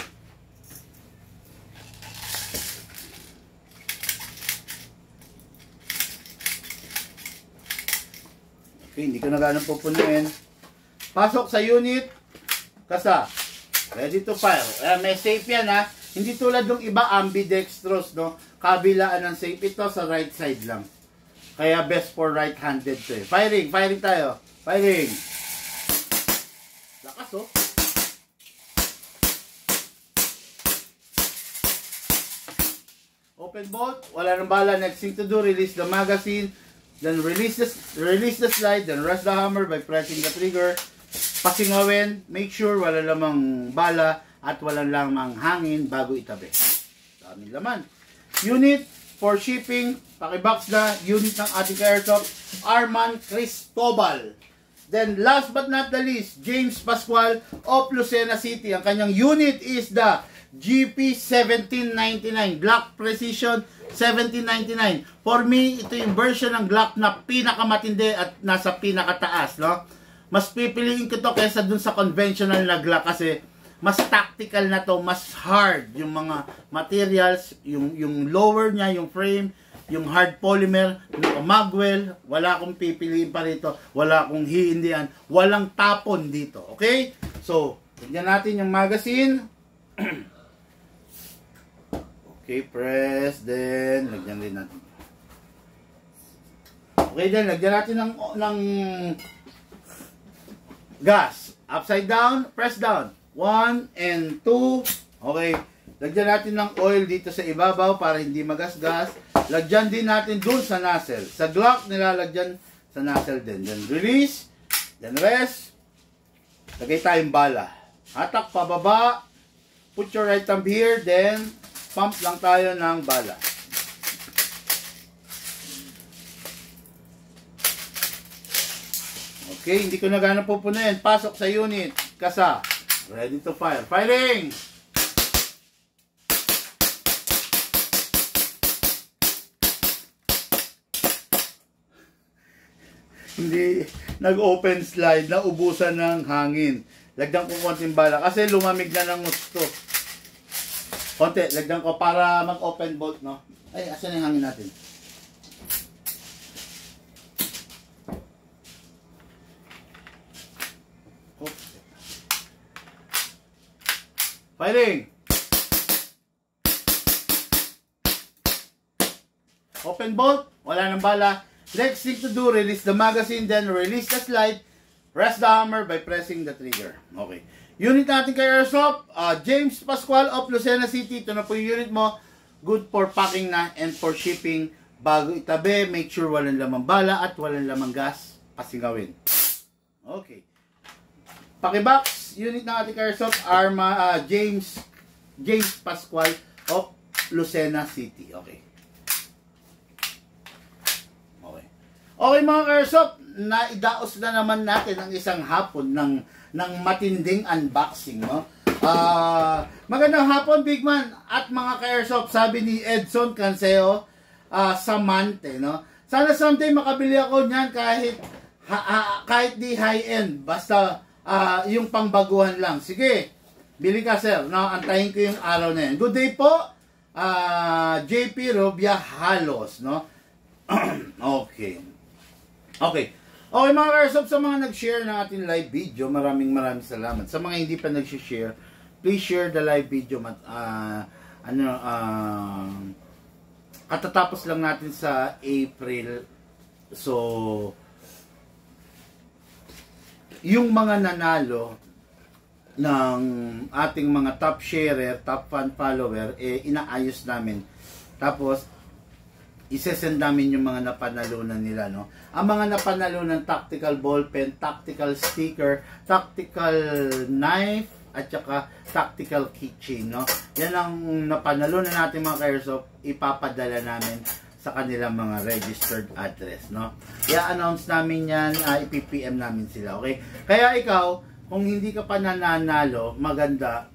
Okay, hindi ko na ganang pupunuin. Pasok sa unit. Kasa. Ready to fire. May safe yan, ha. Hindi tulad ng iba, ambidextrous, no? Kabilaan ng safe. Ito sa right side lang. Kaya best for right-handed to, eh. Firing tayo. Firing. Lakas, oh. Open bolt. Wala nang bala. Next thing to do, release the magazine. Then release the slide. Then rest the hammer by pressing the trigger. Pasingawin. Make sure wala lamang bala at wala lamang hangin bago itabi. Daming laman. Unit for shipping. Pakibox na. Unit ng ating airsoft. Arman Cristobal. Then last but not the least, James Pascual of Lucena City. Ang kanyang unit is the GP 1799. Glock Precision 1799. For me, ito yung version ng Glock na pinakamatindi at nasa pinakataas, no? Mas pipiliin ko to kaysa dun sa conventional na Glock kasi mas tactical na to, mas hard yung mga materials, yung lower niya, yung frame, yung hard polymer, yung magwell, wala akong pipiliin pa rito, wala akong hiindihan, walang tapon dito, okay? So, tignan natin yung magazine. Okay, press, then lagyan din natin. Okay, then lagyan natin ng gas. Upside down, press down. 1 and 2. Okay, lagyan natin ng oil dito sa ibabaw para hindi magasgas. Lagyan din natin dun sa nozzle. Sa Glock, nilalagyan sa nozzle din. Then release, then rest. Lagay tayong bala. Hatak pababa. Put your right thumb here, then pump lang tayo ng bala. Okay, hindi ko na gano'n pupunuin. Pasok sa unit. Kasa. Ready to fire. Firing! Hindi nag-open slide, naubusan ng hangin. Lagdan ko konting bala kasi lumamig na ng gusto. Konti, lagdan ko para mag-open bolt, no? Ay, asan yung hangin natin? Oops. Firing! Open bolt, wala nang bala. Next thing to do, release the magazine, then release the slide. Rest the hammer by pressing the trigger. Okay. Unit natin kay Airsoft, James Pascual of Lucena City. Ito na po yung unit mo. Good for packing na and for shipping. Bago itabi, make sure walang lamang bala at walang lamang gas. Pasingawin. Okay. Pakibox, unit ng ating Airsoft, James Pascual of Lucena City. Okay. Okay mga Airsoft, naidaos na naman natin ang isang hapon ng matinding unboxing, no? Magandang hapon, Big Man at mga ka-Airsoft, sabi ni Edson Canseo Samante, no? Sana someday makabili ako niyan kahit di high-end, basta yung pangbaguhan lang. Sige, bili ka, sir, no? Antayin ko yung araw na yan. Good day po, JP Robia Halos, no? Okay. Okay mga Airsoft, sa mga nag-share ng ating live video, maraming salamat. Sa mga hindi pa nag-share, please share the live video. Katatapos lang natin sa April. So, yung mga nanalo ng ating mga top sharer, top fan follower, inaayos namin. Tapos, isesend namin yung mga napanalunan nila, no? Ang mga napanalunan, tactical ballpen, tactical sticker, tactical knife, at saka tactical keychain, no? Yan ang napanalo na natin mga ka-airsoft, ipapadala namin sa kanilang mga registered address, no? I-announce namin yan, ipipm namin sila, okay? Kaya ikaw, kung hindi ka pa nananalo, maganda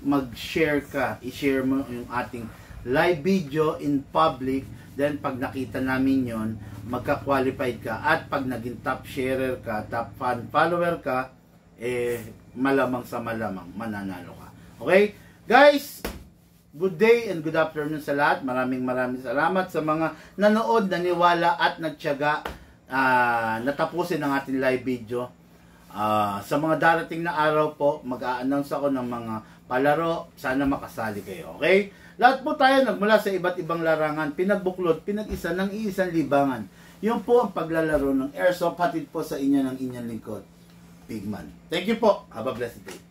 mag-share ka, i-share mo yung ating live video in public, then pag nakita namin yon, magka-qualified ka, at pag naging top sharer ka, top fan follower ka, malamang sa malamang mananalo ka. Okay? Guys, good day and good afternoon sa lahat. Maraming salamat sa mga nanood, naniwala at nagtiyaga natapusin ang ating live video. Sa mga darating na araw po, mag-a-announce ako ng mga palaro. Sana makasali kayo. Okay? Lahat po tayo nagmula sa iba't ibang larangan, pinagbuklod, pinag-isa ng iisang libangan. Yun po ang paglalaro ng airsoft, hatid po sa inyo ng inyong lingkod, Pigman. Thank you po. Have a blessed day.